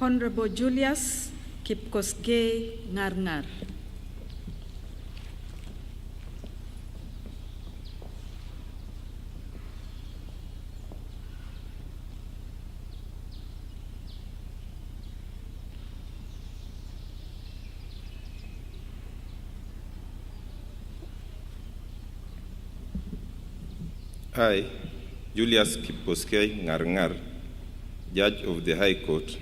Honorable Julius Kipkosgei Ngarngar. I, Julius Kipkosgei Ngarngar, Judge of the High Court,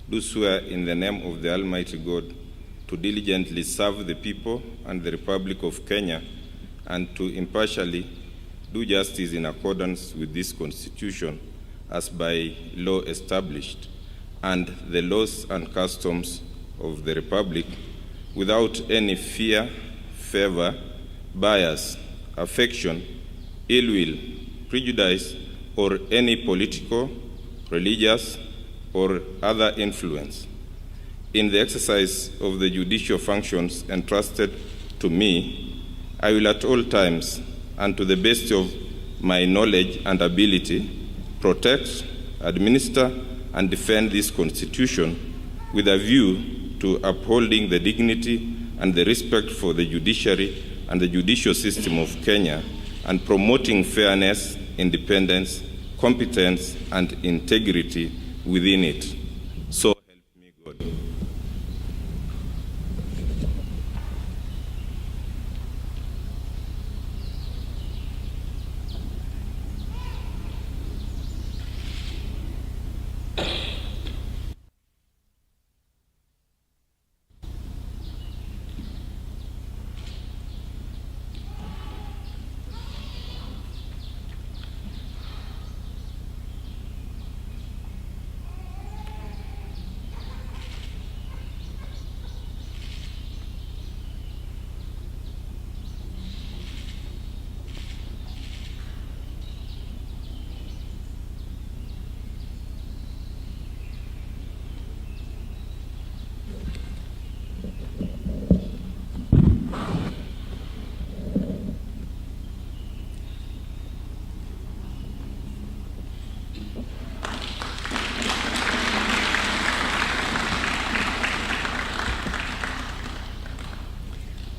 do swear in the name of the Almighty God to diligently serve the people and the Republic of Kenya, and to impartially do justice in accordance with this Constitution as by law established, and the laws and customs of the Republic, without any fear, favor, bias, affection, ill will, prejudice, or any political, religious, or other influence. In the exercise of the judicial functions entrusted to me, I will at all times, and to the best of my knowledge and ability, protect, administer, and defend this Constitution with a view to upholding the dignity and the respect for the judiciary and the judicial system of Kenya, and promoting fairness, independence, competence, and integrity within it. So help me God.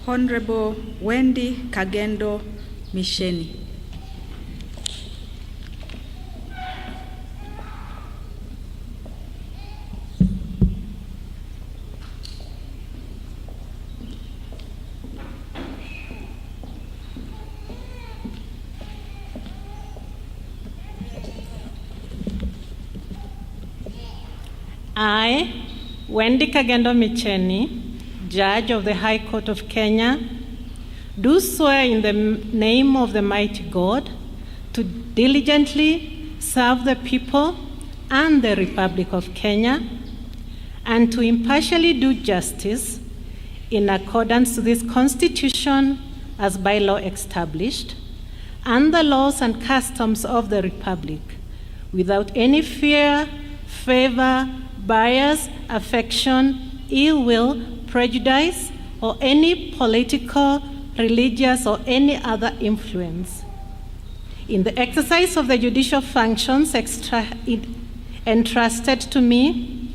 Honorable Wendy Kagendo Misheni. I, Wendy Kagendo Misheni, Judge of the High Court of Kenya, do swear in the name of the mighty God to diligently serve the people and the Republic of Kenya, and to impartially do justice in accordance to this Constitution as by law established, and the laws and customs of the Republic, without any fear, favor, bias, affection, ill will, prejudice, or any political, religious, or any other influence. In the exercise of the judicial functions entrusted to me,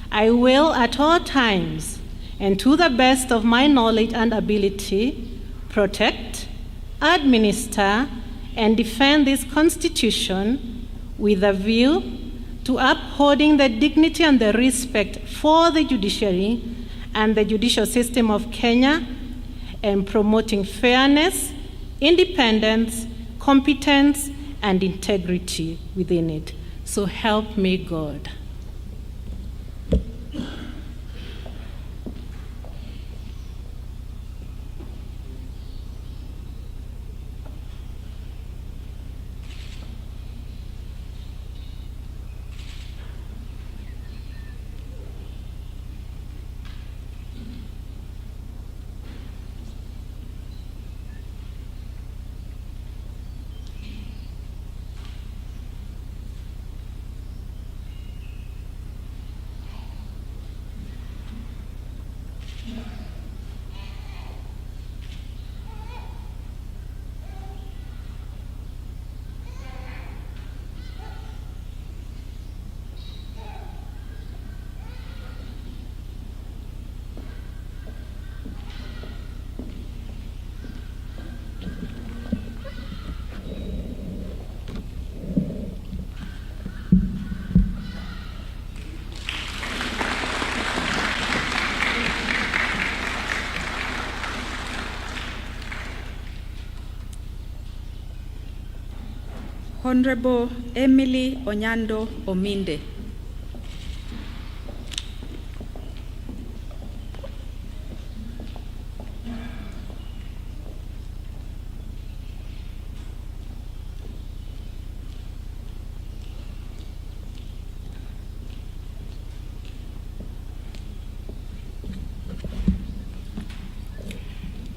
I will at all times, and to the best of my knowledge and ability, protect, administer, and defend this Constitution with a view to upholding the dignity and the respect for the judiciary and the judicial system of Kenya, and promoting fairness, independence, competence, and integrity within it. So help me God. Honorable Emily Onyando Ominde.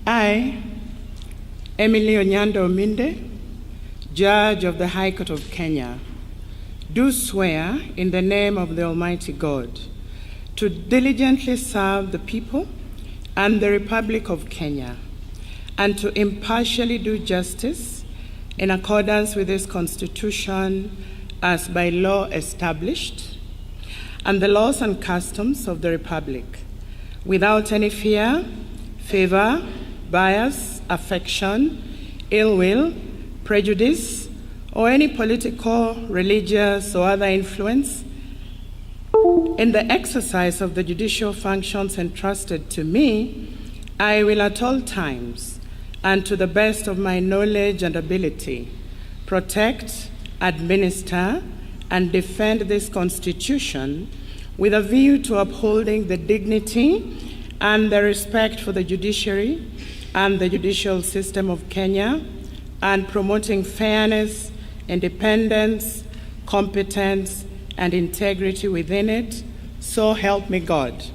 I, Emily Onyando Ominde, Judge of the High Court of Kenya, do swear in the name of the Almighty God to diligently serve the people and the Republic of Kenya, and to impartially do justice in accordance with this Constitution as by law established, and the laws and customs of the Republic, without any fear, favor, bias, affection, ill will, prejudice, or any political, religious, or other influence. In the exercise of the judicial functions entrusted to me, I will at all times, and to the best of my knowledge and ability, protect, administer, and defend this Constitution with a view to upholding the dignity and the respect for the judiciary and the judicial system of Kenya, and promoting fairness, independence, competence, and integrity within it. So help me God.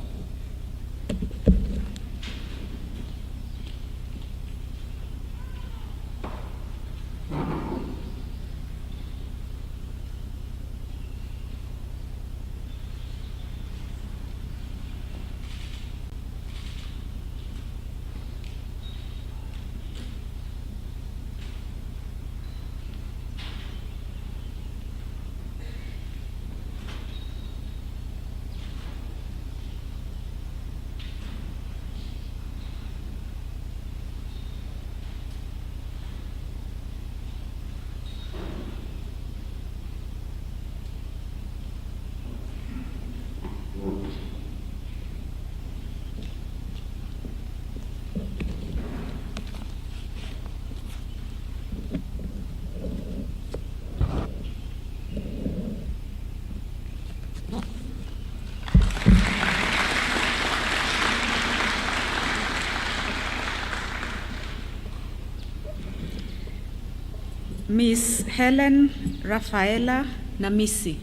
Miss Helen Rafaela Namisi.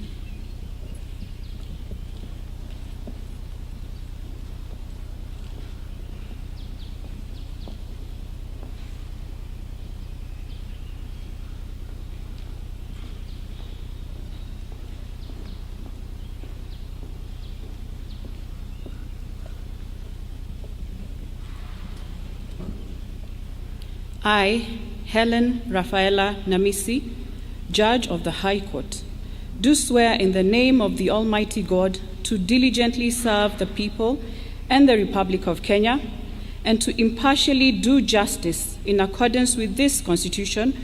I, Helen Rafaela Namisi, Judge of the High Court, do swear in the name of the Almighty God to diligently serve the people and the Republic of Kenya, and to impartially do justice in accordance with this Constitution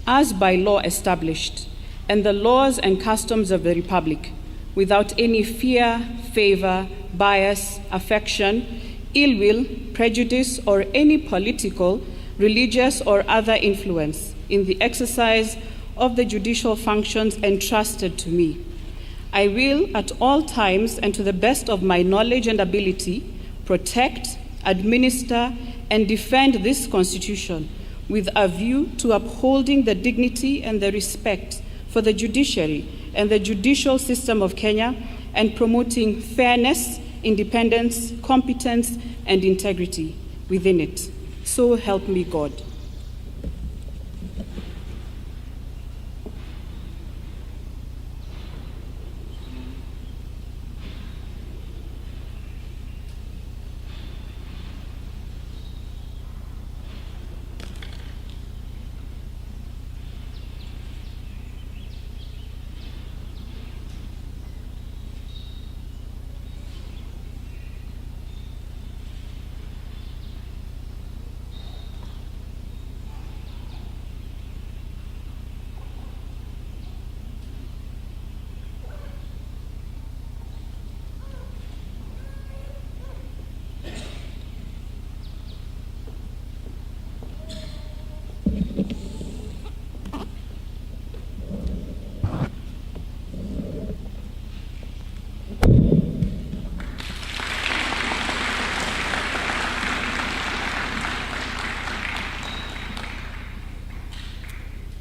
as by law established, and the laws and customs of the Republic, without any fear, favor, bias, affection, ill will, prejudice, or any political, religious, or other influence in the exercise of the judicial functions entrusted to me. I will, at all times and to the best of my knowledge and ability, protect, administer, and defend this Constitution with a view to upholding the dignity and the respect for the judiciary and the judicial system of Kenya, and promoting fairness, independence, competence, and integrity within it. So help me God.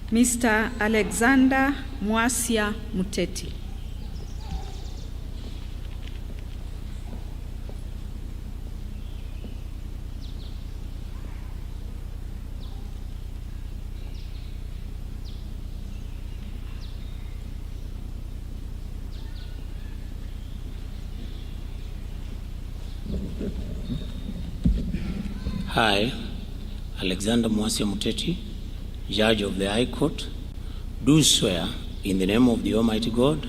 Mr. Alexander Mwasia Muteti. I, Alexander Mwasia Muteti, Judge of the High Court, do swear in the name of the Almighty God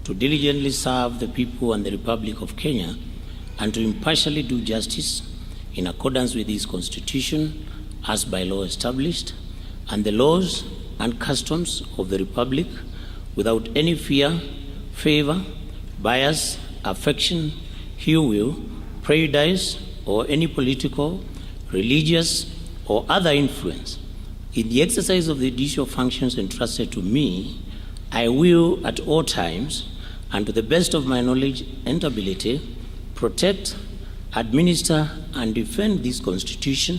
to diligently serve the people and the Republic of Kenya, and to impartially do justice in accordance with this Constitution as by law established, and the laws and customs of the Republic, without any fear, favor, bias, affection, ill will, prejudice, or any political, religious, or other influence. In the exercise of the judicial functions entrusted to me, I will at all times, and to the best of my knowledge and ability, protect, administer, and defend this Constitution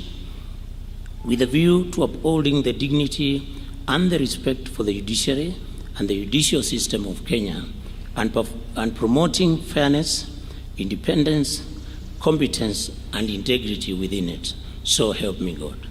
with a view to upholding the dignity and the respect for the judiciary and the judicial system of Kenya, and promoting fairness, independence, competence, and integrity within it. So help me God.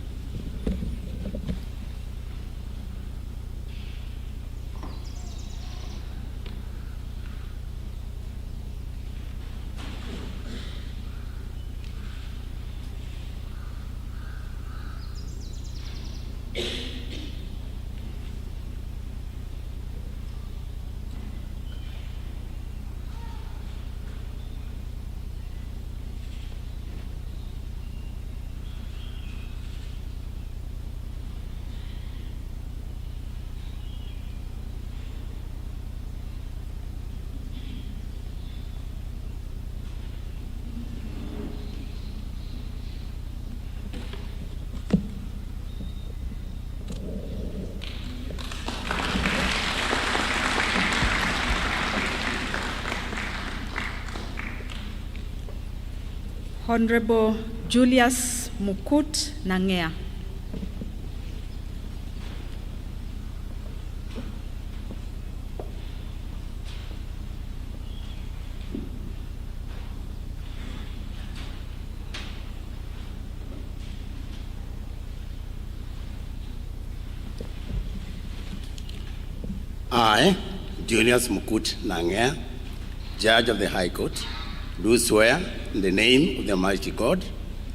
Honorable Julius Mukut Nangea. I, Julius Mukut Nange, Judge of the High Court, do swear in the name of the Almighty God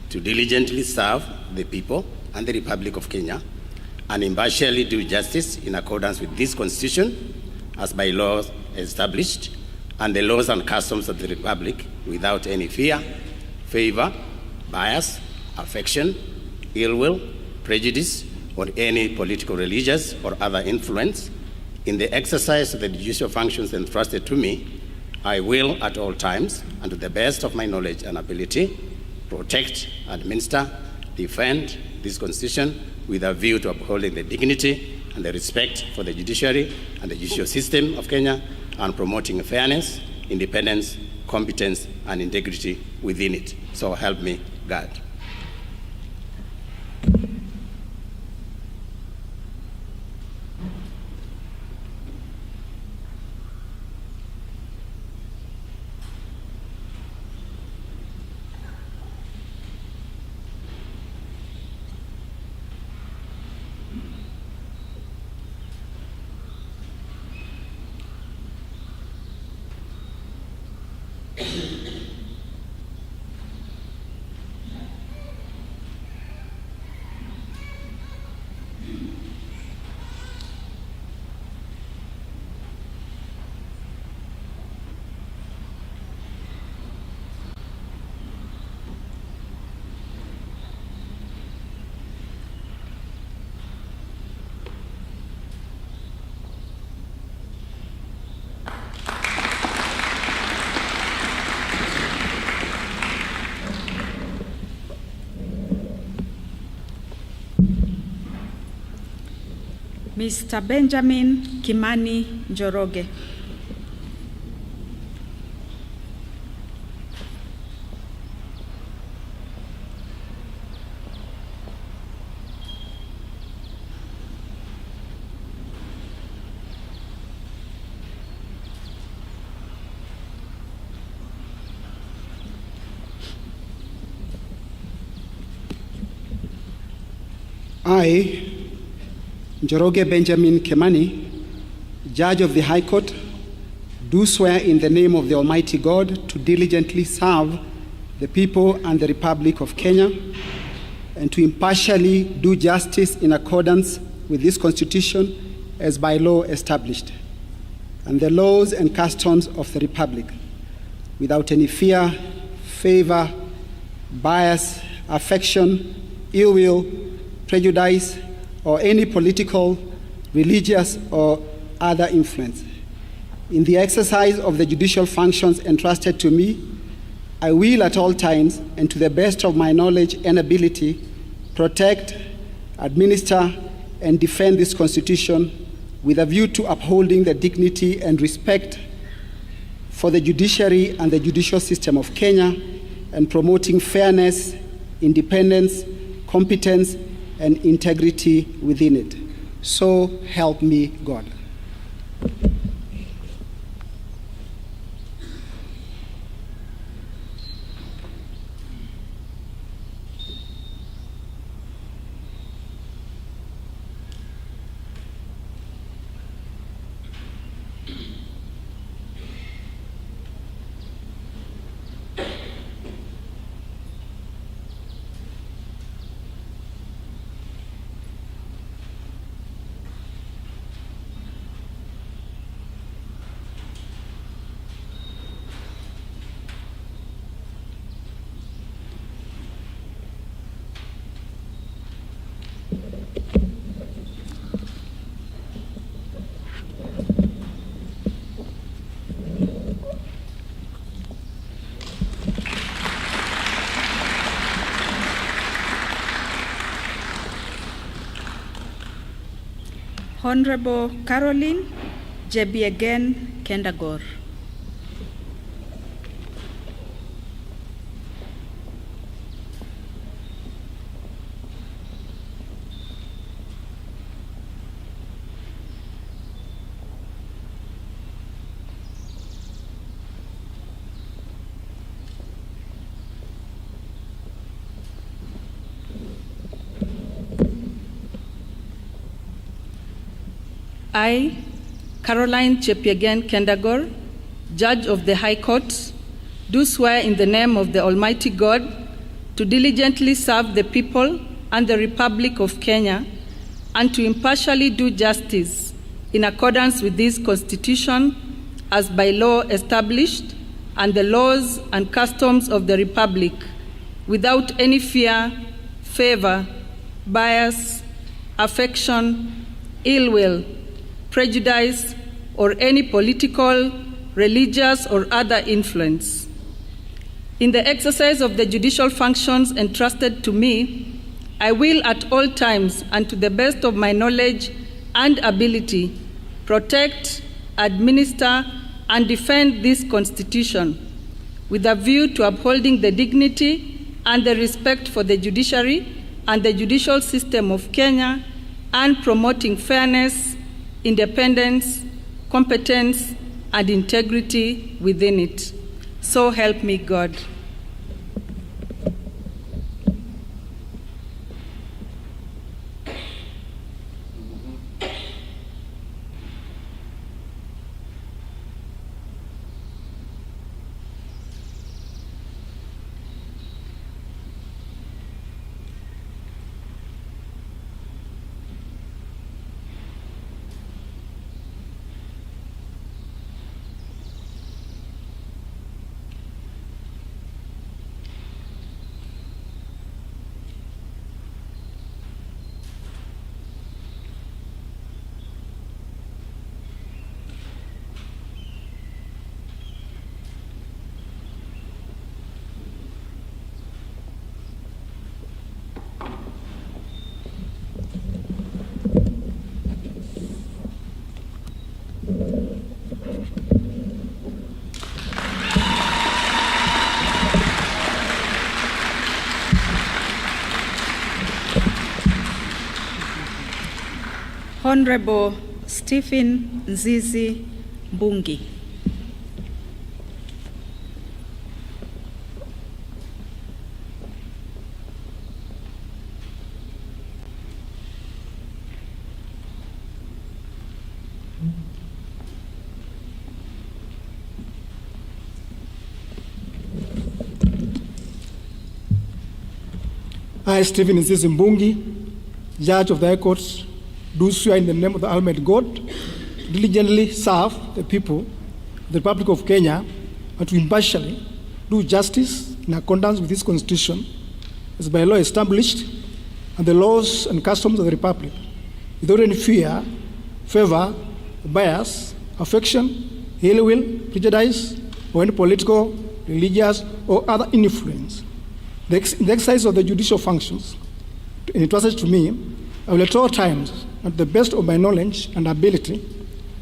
to diligently serve the people and the Republic of Kenya and impartially do justice in accordance with this Constitution as by law established and the laws and customs of the Republic without any fear, favor, bias, affection, ill will, prejudice, or any political, religious, or other influence. In the exercise of the judicial functions entrusted to me, I will at all times, and to the best of my knowledge and ability, protect, administer, defend this Constitution with a view to upholding the dignity and the respect for the judiciary and the judicial system of Kenya and promoting fairness, independence, competence, and integrity within it. So help me God. Mr. Benjamin Kimani Njoroge. I, Njoroge Benjamin Kimani, Judge of the High Court, do swear in the name of the Almighty God to diligently serve the people and the Republic of Kenya and to impartially do justice in accordance with this Constitution as by law established and the laws and customs of the Republic without any fear, favor, bias, affection, ill will, prejudice, or any political, religious, or other influence. In the exercise of the judicial functions entrusted to me, I will at all times, and to the best of my knowledge and ability, protect, administer, and defend this Constitution with a view to upholding the dignity and respect for the judiciary and the judicial system of Kenya and promoting fairness, independence, competence, and integrity within it. So help me God. Honorable Caroline Jebiegen Kendagor. I, Caroline Chepiegen Kendagor, Judge of the High Court, do swear in the name of the Almighty God to diligently serve the people and the Republic of Kenya and to impartially do justice in accordance with this Constitution as by law established and the laws and customs of the Republic without any fear, favor, bias, affection, ill will, prejudice, or any political, religious, or other influence. In the exercise of the judicial functions entrusted to me, I will at all times and to the best of my knowledge and ability protect, administer, and defend this Constitution with a view to upholding the dignity and the respect for the judiciary and the judicial system of Kenya and promoting fairness, independence, competence, and integrity within it. So help me God. Honorable Stephen Nzizi Mbungi. I, Stephen Nzizi Mbungi, Judge of the High Court, do swear in the name of the Almighty God to diligently serve the people of the Republic of Kenya and to impartially do justice in accordance with this Constitution as by law established and the laws and customs of the Republic, without any fear, favor, bias, affection, ill will, prejudice, or any political, religious, or other influence. In the exercise of the judicial functions entrusted to me, I will at all times, and to the best of my knowledge and ability,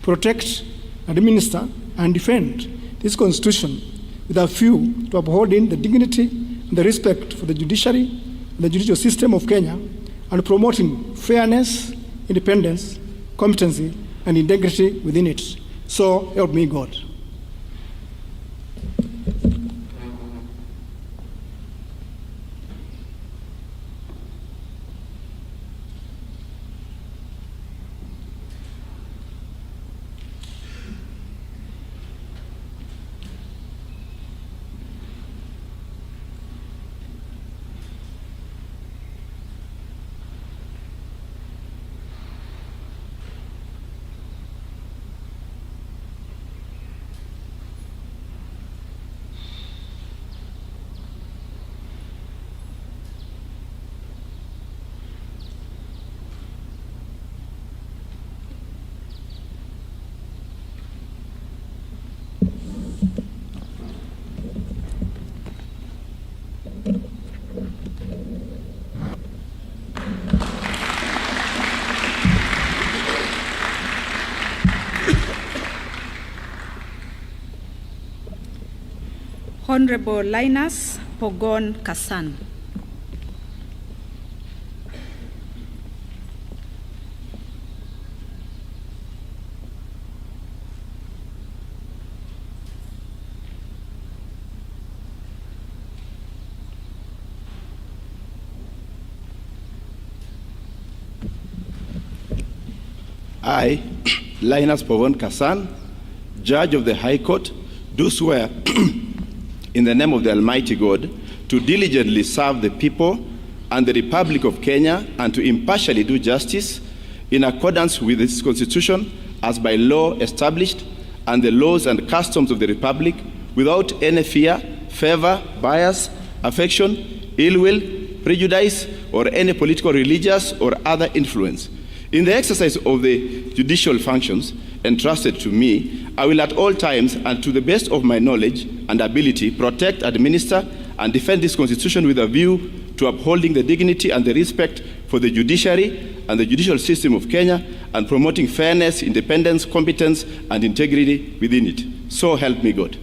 protect, administer, and defend this Constitution with a view to upholding the dignity and the respect for the judiciary and the judicial system of Kenya, and promoting fairness, independence, competency, and integrity within it. So help me God. Honorable Linus Pogon Kassan. I, Linus Pavon Kasan, Judge of the High Court, do swear in the name of the Almighty God to diligently serve the people and the Republic of Kenya and to impartially do justice in accordance with this Constitution as by law established and the laws and customs of the Republic without any fear, favor, bias, affection, ill will, prejudice, or any political, religious, or other influence. In the exercise of the judicial functions entrusted to me, I will at all times and to the best of my knowledge and ability protect, administer, and defend this Constitution with a view to upholding the dignity and the respect for the judiciary and the judicial system of Kenya and promoting fairness, independence, competence, and integrity within it. So help me God.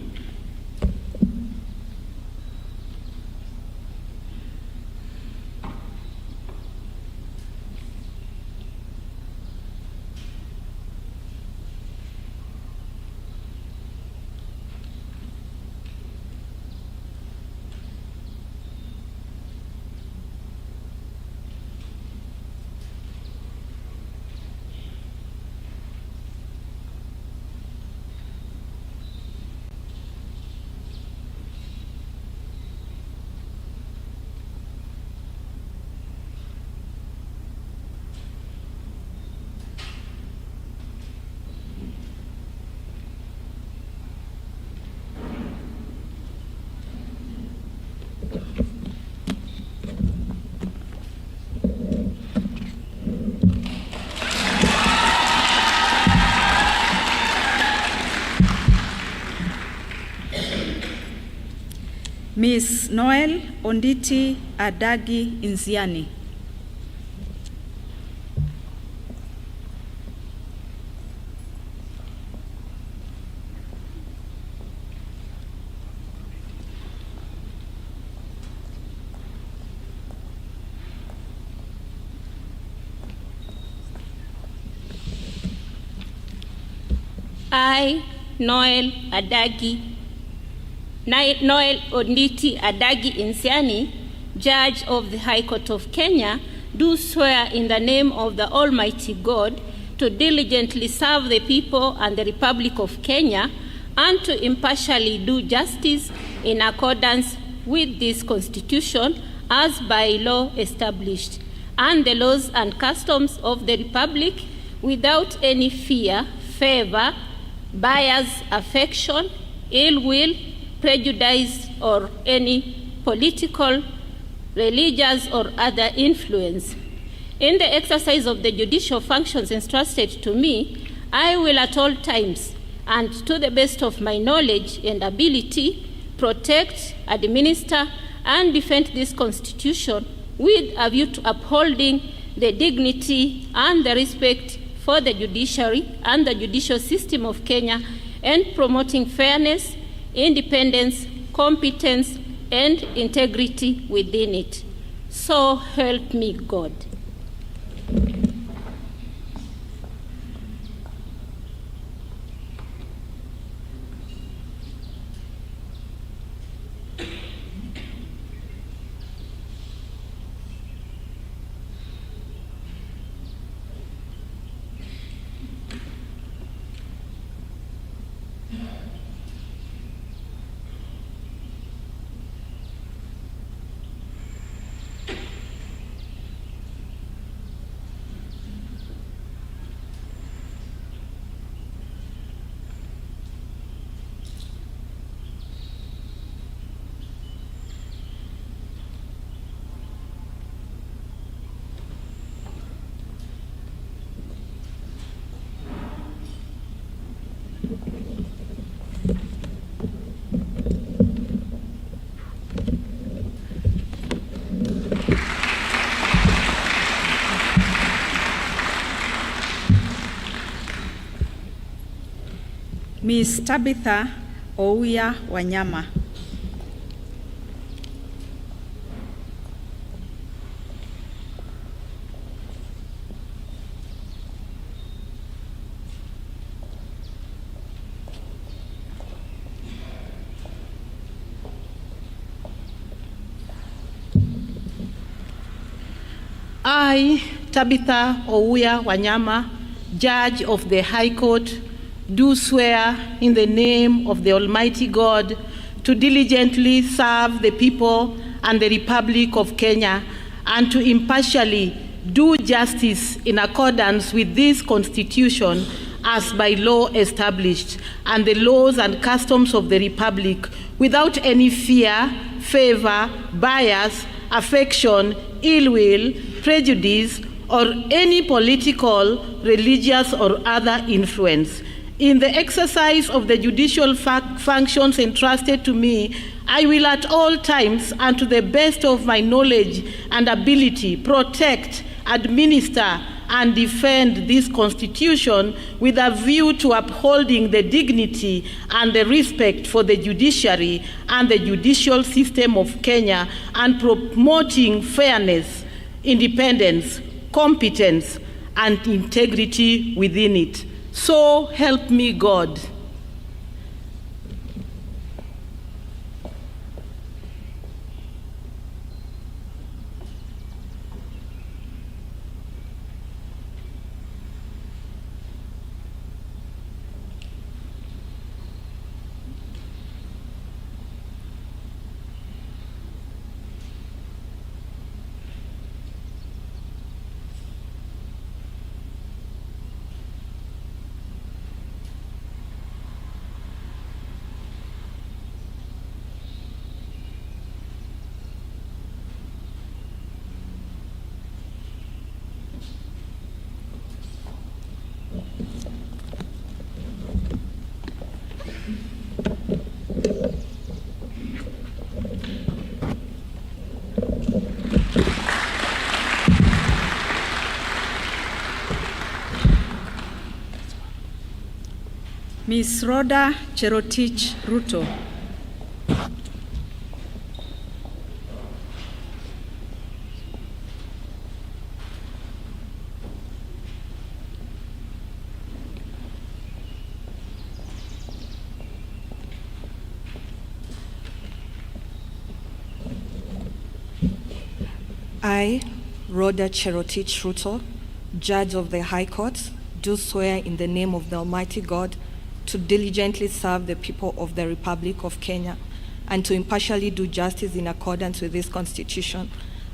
Ms. Noel Onditi Adagi Nziani. I, Noel Onditi Adagi Nziani, Judge of the High Court of Kenya, do swear in the name of the Almighty God to diligently serve the people and the Republic of Kenya and to impartially do justice in accordance with this Constitution as by law established and the laws and customs of the Republic without any fear, favor, bias, affection, ill will, prejudice, or any political, religious, or other influence. In the exercise of the judicial functions entrusted to me, I will at all times, and to the best of my knowledge and ability, protect, administer, and defend this Constitution with a view to upholding the dignity and the respect for the judiciary and the judicial system of Kenya and promoting fairness, independence, competence, and integrity within it. So help me God. Ms. Tabitha Ouya Wanyama. I, Tabitha Ouya Wanyama, Judge of the High Court, do swear in the name of the Almighty God to diligently serve the people and the Republic of Kenya and to impartially do justice in accordance with this Constitution as by law established and the laws and customs of the Republic without any fear, favor, bias, affection, ill will, prejudice, or any political, religious, or other influence. In the exercise of the judicial functions entrusted to me, I will at all times and to the best of my knowledge and ability protect, administer, and defend this Constitution with a view to upholding the dignity and the respect for the judiciary and the judicial system of Kenya and promoting fairness, independence, competence, and integrity within it. So help me God. Ms. Rhoda Cherotich Ruto. I, Rhoda Cherotich Ruto, Judge of the High Court, do swear in the name of the Almighty God to diligently serve the people of the Republic of Kenya and to impartially do justice in accordance with this Constitution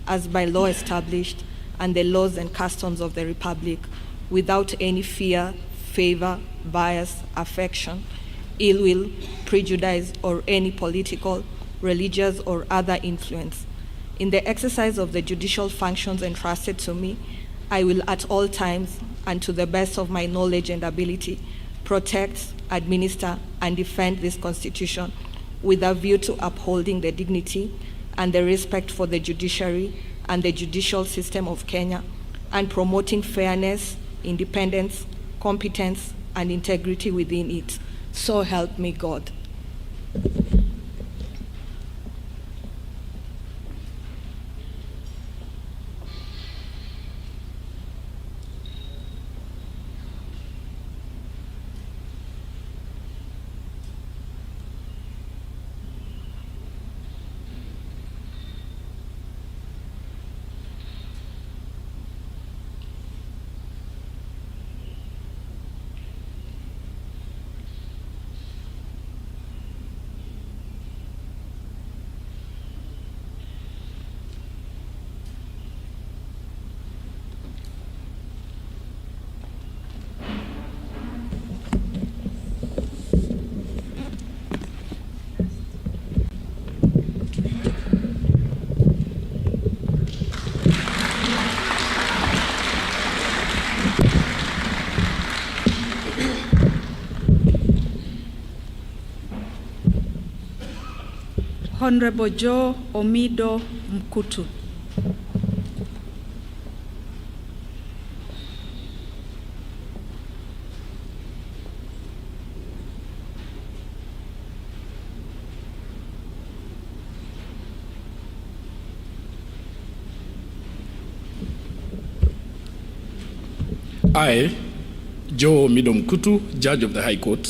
as by law established and the laws and customs of the Republic without any fear, favor, bias, affection, ill will, prejudice, or any political, religious, or other influence. In the exercise of the judicial functions entrusted to me, I will at all times and to the best of my knowledge and ability protect, administer, and defend this Constitution with a view to upholding the dignity and the respect for the judiciary and the judicial system of Kenya and promoting fairness, independence, competence, and integrity within it. So help me God. Honorable Joe Omido Mkutu. I, Joe Omido Mkutu, Judge of the High Court,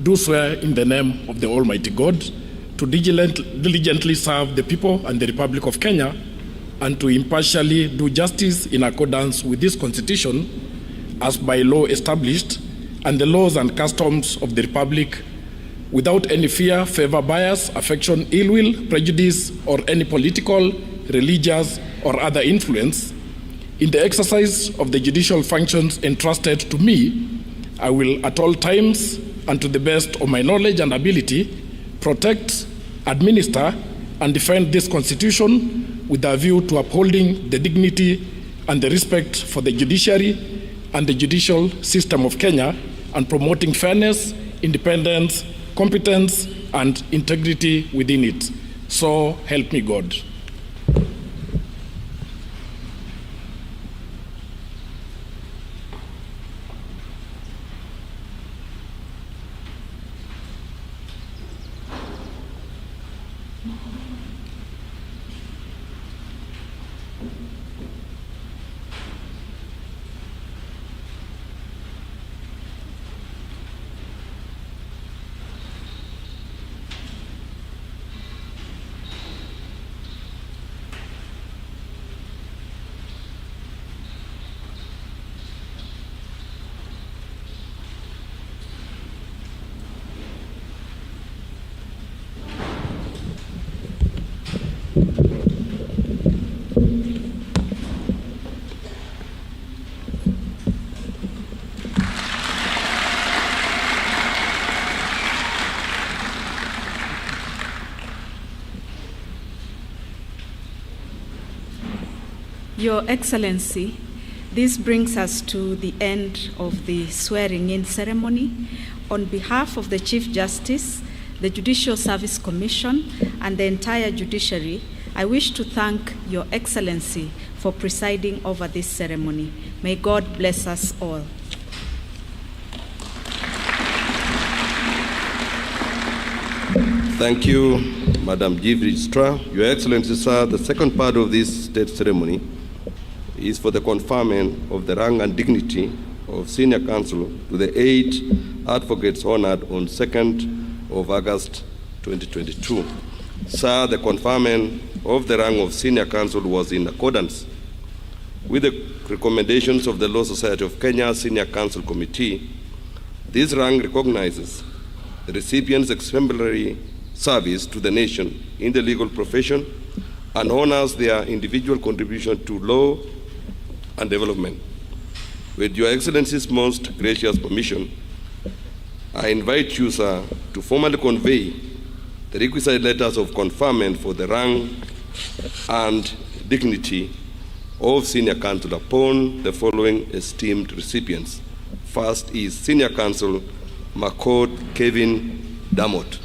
do swear in the name of the Almighty God to diligently serve the people and the Republic of Kenya and to impartially do justice in accordance with this Constitution as by law established and the laws and customs of the Republic, without any fear, favor, bias, affection, ill will, prejudice, or any political, religious, or other influence. In the exercise of the judicial functions entrusted to me, I will at all times and to the best of my knowledge and ability protect, administer, and defend this Constitution with a view to upholding the dignity and the respect for the judiciary and the judicial system of Kenya and promoting fairness, independence, competence, and integrity within it. So help me God. Your Excellency, this brings us to the end of the swearing-in ceremony. On behalf of the Chief Justice, the Judicial Service Commission, and the entire judiciary, I wish to thank Your Excellency for presiding over this ceremony. May God bless us all. Thank you, Madam Chief Registrar. Your Excellency, sir, the second part of this state ceremony is for the conferment of the rank and dignity of Senior Counsel to the 8 advocates honored on 2nd of August 2022. Sir, the conferment of the rank of Senior Counsel was in accordance with the recommendations of the Law Society of Kenya Senior Counsel Committee. This rank recognizes the recipient's exemplary service to the nation in the legal profession and honors their individual contribution to law and development. With Your Excellency's most gracious permission, I invite you, sir, to formally convey the requisite letters of conferment for the rank and dignity of Senior Counsel upon the following esteemed recipients. First is Senior Counsel Makot Kevin Damot.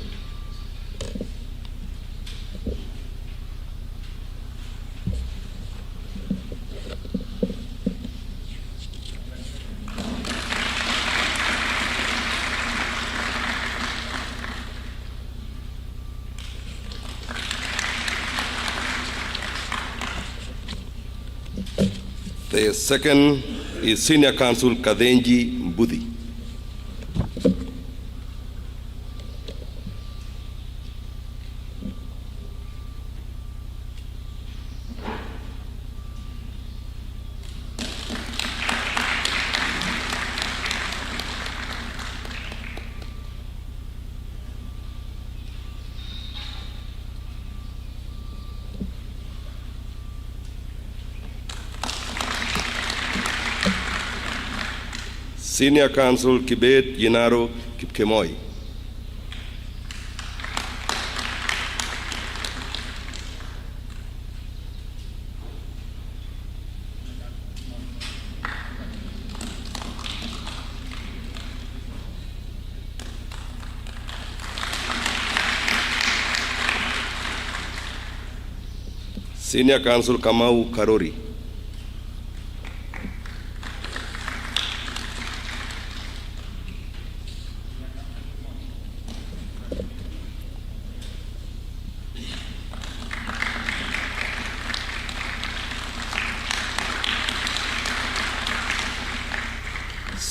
The second is Senior Counsel Kadhenji Mbudi. Senior Counsel Kibet Yenaro Kipkemoi. Senior Counsel Kamau Karori.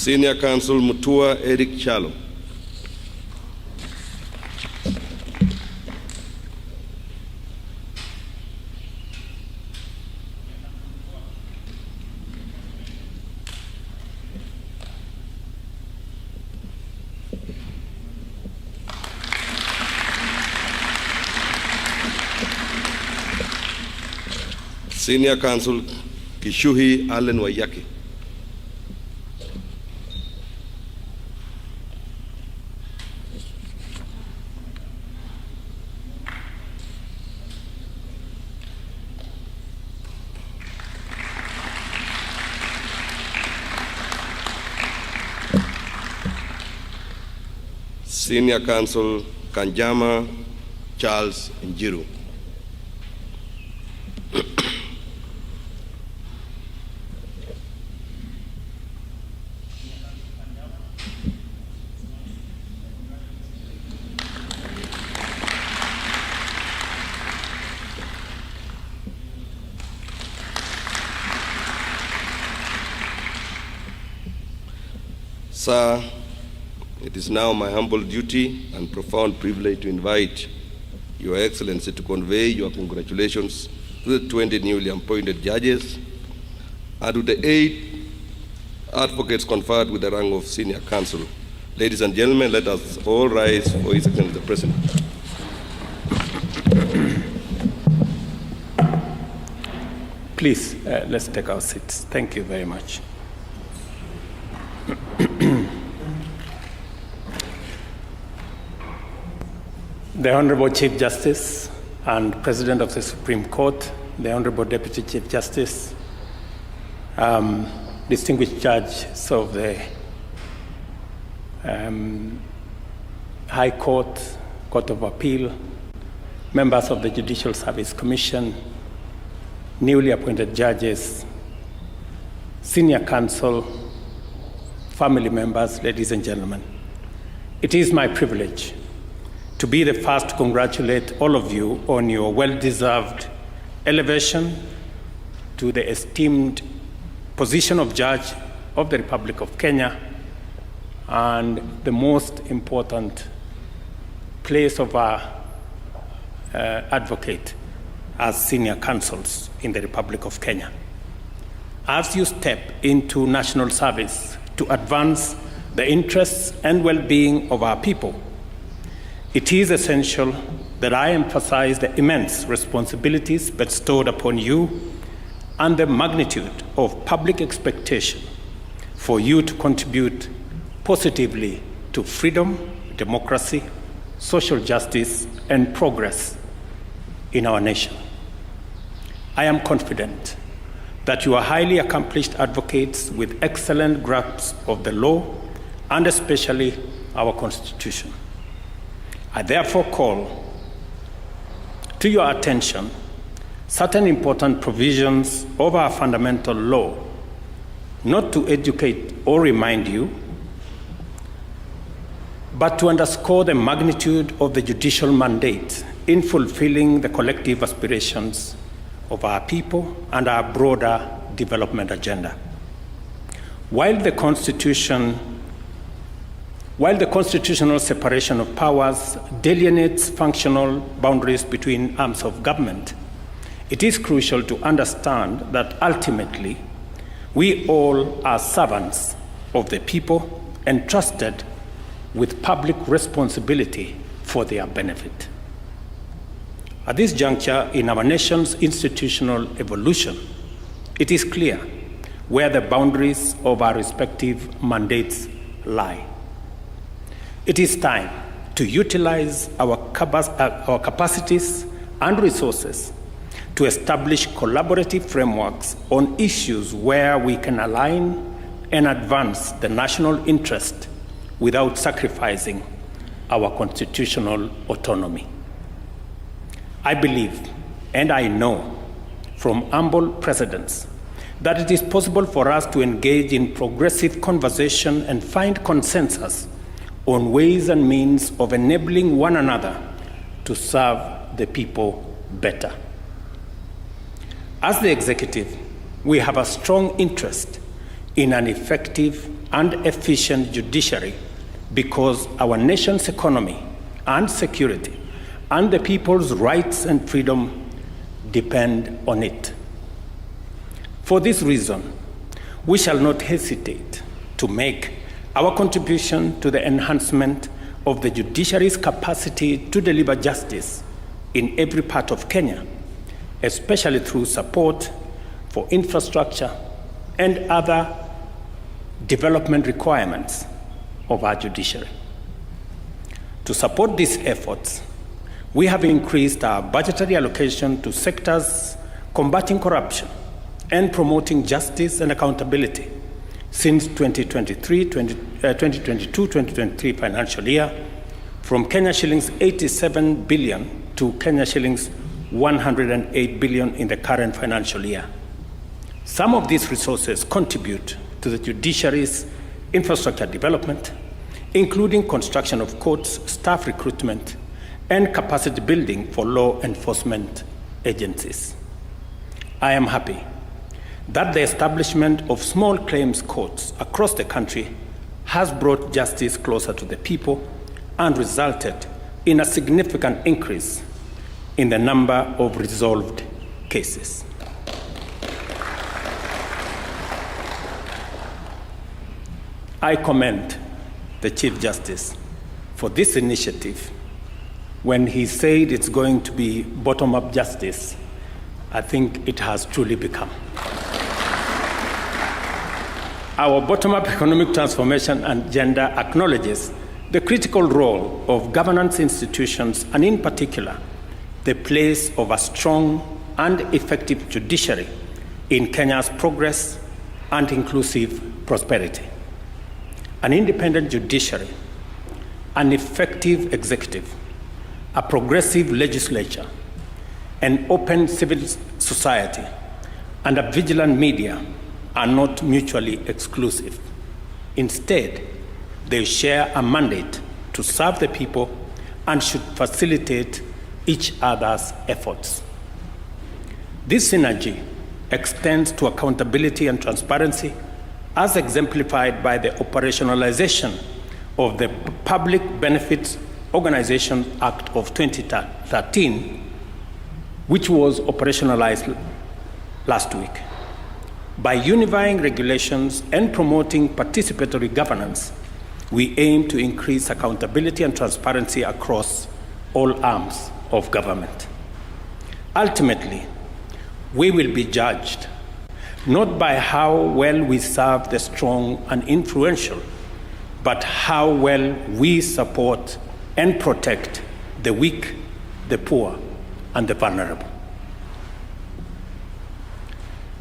Senior Counsel Mutua Eric Chalo. Senior Counsel Kishuhi Allen Wayaki. Senior Counsel Kanjama Charles Njiru. Sir, it is now my humble duty and profound privilege to invite Your Excellency to convey your congratulations to the 20 newly appointed judges and to the 8 advocates conferred with the rank of Senior Counsel. Ladies and gentlemen, let us all rise for His Excellency the President. Please, let's take our seats. Thank you very much. The Honorable Chief Justice and President of the Supreme Court, the Honorable Deputy Chief Justice, distinguished judges of the High Court, Court of Appeal, members of the Judicial Service Commission, newly appointed judges, senior counsel, family members, ladies and gentlemen. It is my privilege to be the first to congratulate all of you on your well-deserved elevation to the esteemed position of Judge of the Republic of Kenya and the most important place of our advocate as senior counsels in the Republic of Kenya. As you step into national service to advance the interests and well-being of our people, it is essential that I emphasize the immense responsibilities bestowed upon you and the magnitude of public expectation for you to contribute positively to freedom, democracy, social justice, and progress in our nation. I am confident that you are highly accomplished advocates with excellent grasp of the law and especially our Constitution. I therefore call to your attention certain important provisions of our fundamental law, not to educate or remind you, but to underscore the magnitude of the judicial mandate in fulfilling the collective aspirations of our people and our broader development agenda. While the constitutional separation of powers delineates functional boundaries between arms of government, it is crucial to understand that ultimately we all are servants of the people entrusted with public responsibility for their benefit. At this juncture in our nation's institutional evolution, it is clear where the boundaries of our respective mandates lie. It is time to utilize our capacities and resources to establish collaborative frameworks on issues where we can align and advance the national interest without sacrificing our constitutional autonomy. I believe, and I know from humble precedents, that it is possible for us to engage in progressive conversation and find consensus on ways and means of enabling one another to serve the people better. As the executive, we have a strong interest in an effective and efficient judiciary because our nation's economy and security and the people's rights and freedom depend on it. For this reason, we shall not hesitate to make our contribution to the enhancement of the judiciary's capacity to deliver justice in every part of Kenya, especially through support for infrastructure and other development requirements of our judiciary. To support these efforts, we have increased our budgetary allocation to sectors combating corruption and promoting justice and accountability since 2022-2023 financial year, from Kenya shillings 87 billion to Kenya shillings 108 billion in the current financial year. Some of these resources contribute to the judiciary's infrastructure development, including construction of courts, staff recruitment, and capacity building for law enforcement agencies. I am happy that the establishment of small claims courts across the country has brought justice closer to the people and resulted in a significant increase in the number of resolved cases. I commend the Chief Justice for this initiative. When he said it's going to be bottom-up justice, I think it has truly become. Our bottom-up economic transformation agenda acknowledges the critical role of governance institutions, and in particular, the place of a strong and effective judiciary in Kenya's progress and inclusive prosperity. An independent judiciary, an effective executive, a progressive legislature, an open civil society, and a vigilant media are not mutually exclusive. Instead, they share a mandate to serve the people and should facilitate each other's efforts. This synergy extends to accountability and transparency, as exemplified by the operationalization of the Public Benefits Organization Act of 2013, which was operationalized last week. By unifying regulations and promoting participatory governance, we aim to increase accountability and transparency across all arms of government. Ultimately, we will be judged not by how well we serve the strong and influential, but how well we support and protect the weak, the poor, and the vulnerable.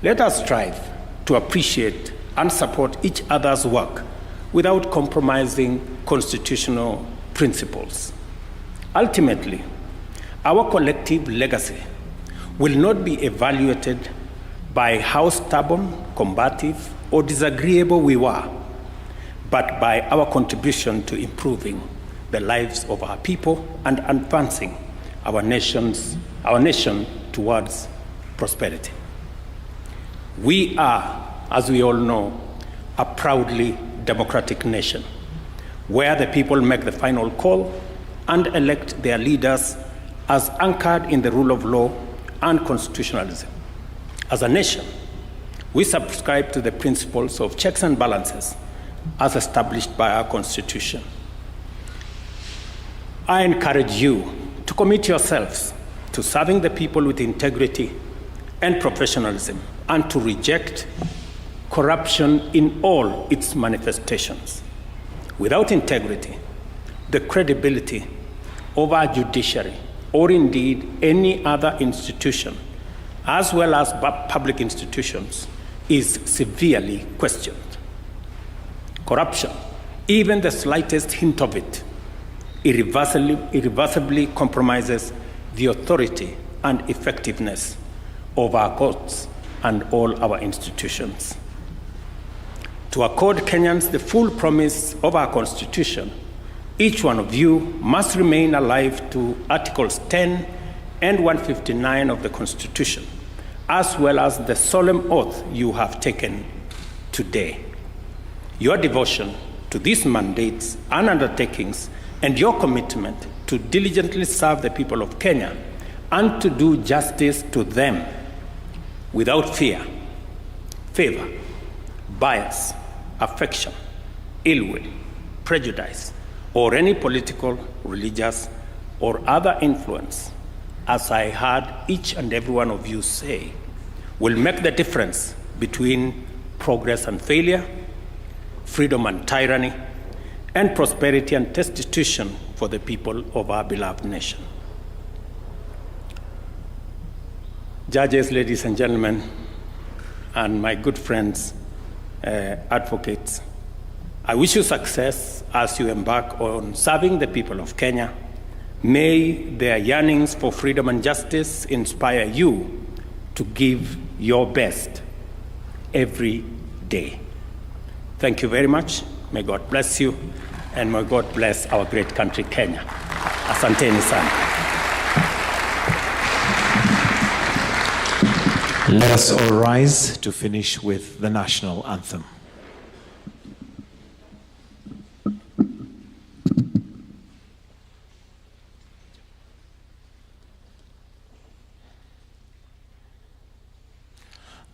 Let us strive to appreciate and support each other's work without compromising constitutional principles. Ultimately, our collective legacy will not be evaluated by how stubborn, combative, or disagreeable we were, but by our contribution to improving the lives of our people and advancing our nation towards prosperity. We are, as we all know, a proudly democratic nation, where the people make the final call and elect their leaders as anchored in the rule of law and constitutionalism. As a nation, we subscribe to the principles of checks and balances as established by our Constitution. I encourage you to commit yourselves to serving the people with integrity and professionalism, and to reject corruption in all its manifestations. Without integrity, the credibility of our judiciary, or indeed any other institution, as well as public institutions, is severely questioned. Corruption, even the slightest hint of it, irreversibly compromises the authority and effectiveness of our courts and all our institutions. To accord Kenyans the full promise of our Constitution, each one of you must remain alive to Articles 10 and 159 of the Constitution, as well as the solemn oath you have taken today. Your devotion to these mandates and undertakings, and your commitment to diligently serve the people of Kenya and to do justice to them without fear, favor, bias, affection, ill will, prejudice, or any political, religious, or other influence, as I heard each and every one of you say, will make the difference between progress and failure, freedom and tyranny, and prosperity and destitution for the people of our beloved nation. Judges, ladies and gentlemen, and my good friends, advocates, I wish you success as you embark on serving the people of Kenya. May their yearnings for freedom and justice inspire you to give your best every day. Thank you very much. May God bless you, and may God bless our great country, Kenya. Asanteni sana. Let us all rise to finish with the national anthem.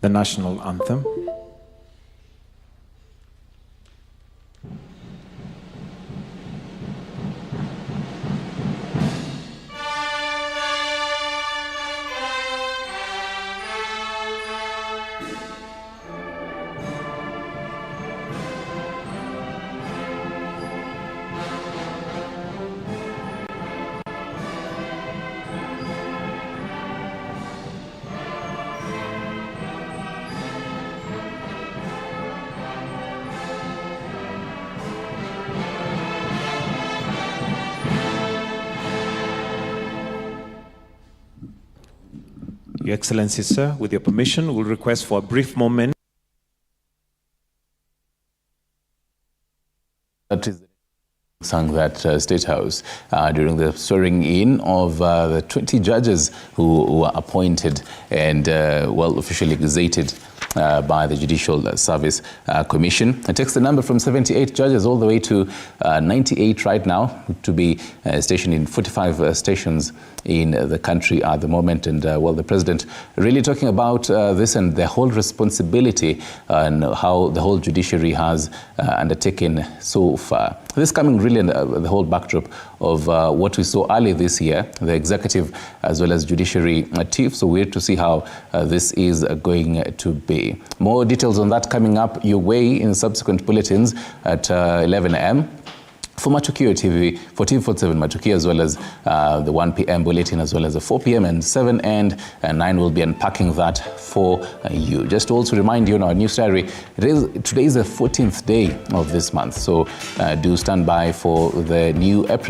The national anthem. Your Excellency, sir, with your permission, we'll request for a brief moment. That is sang that State House during the swearing in of the 20 judges who were appointed and officially gazetted by the Judicial Service Commission. It takes the number from 78 judges all the way to 98 right now, to be stationed in 45 stations in the country at the moment. And the President really talking about this and the whole responsibility and how the whole judiciary has undertaken so far. This coming really in the whole backdrop of what we saw early this year, the executive as well as judiciary chief. So we're to see how this is going to be. More details on that coming up your way in subsequent bulletins at 11 a.m. For Matukio TV, for TV47 Matukio, as well as the 1 p.m. bulletin, as well as the 4 p.m. and 7 and 9 will be unpacking that for you. Just to also remind you on our news diary, today is the 14th day of this month, so do stand by for the new April.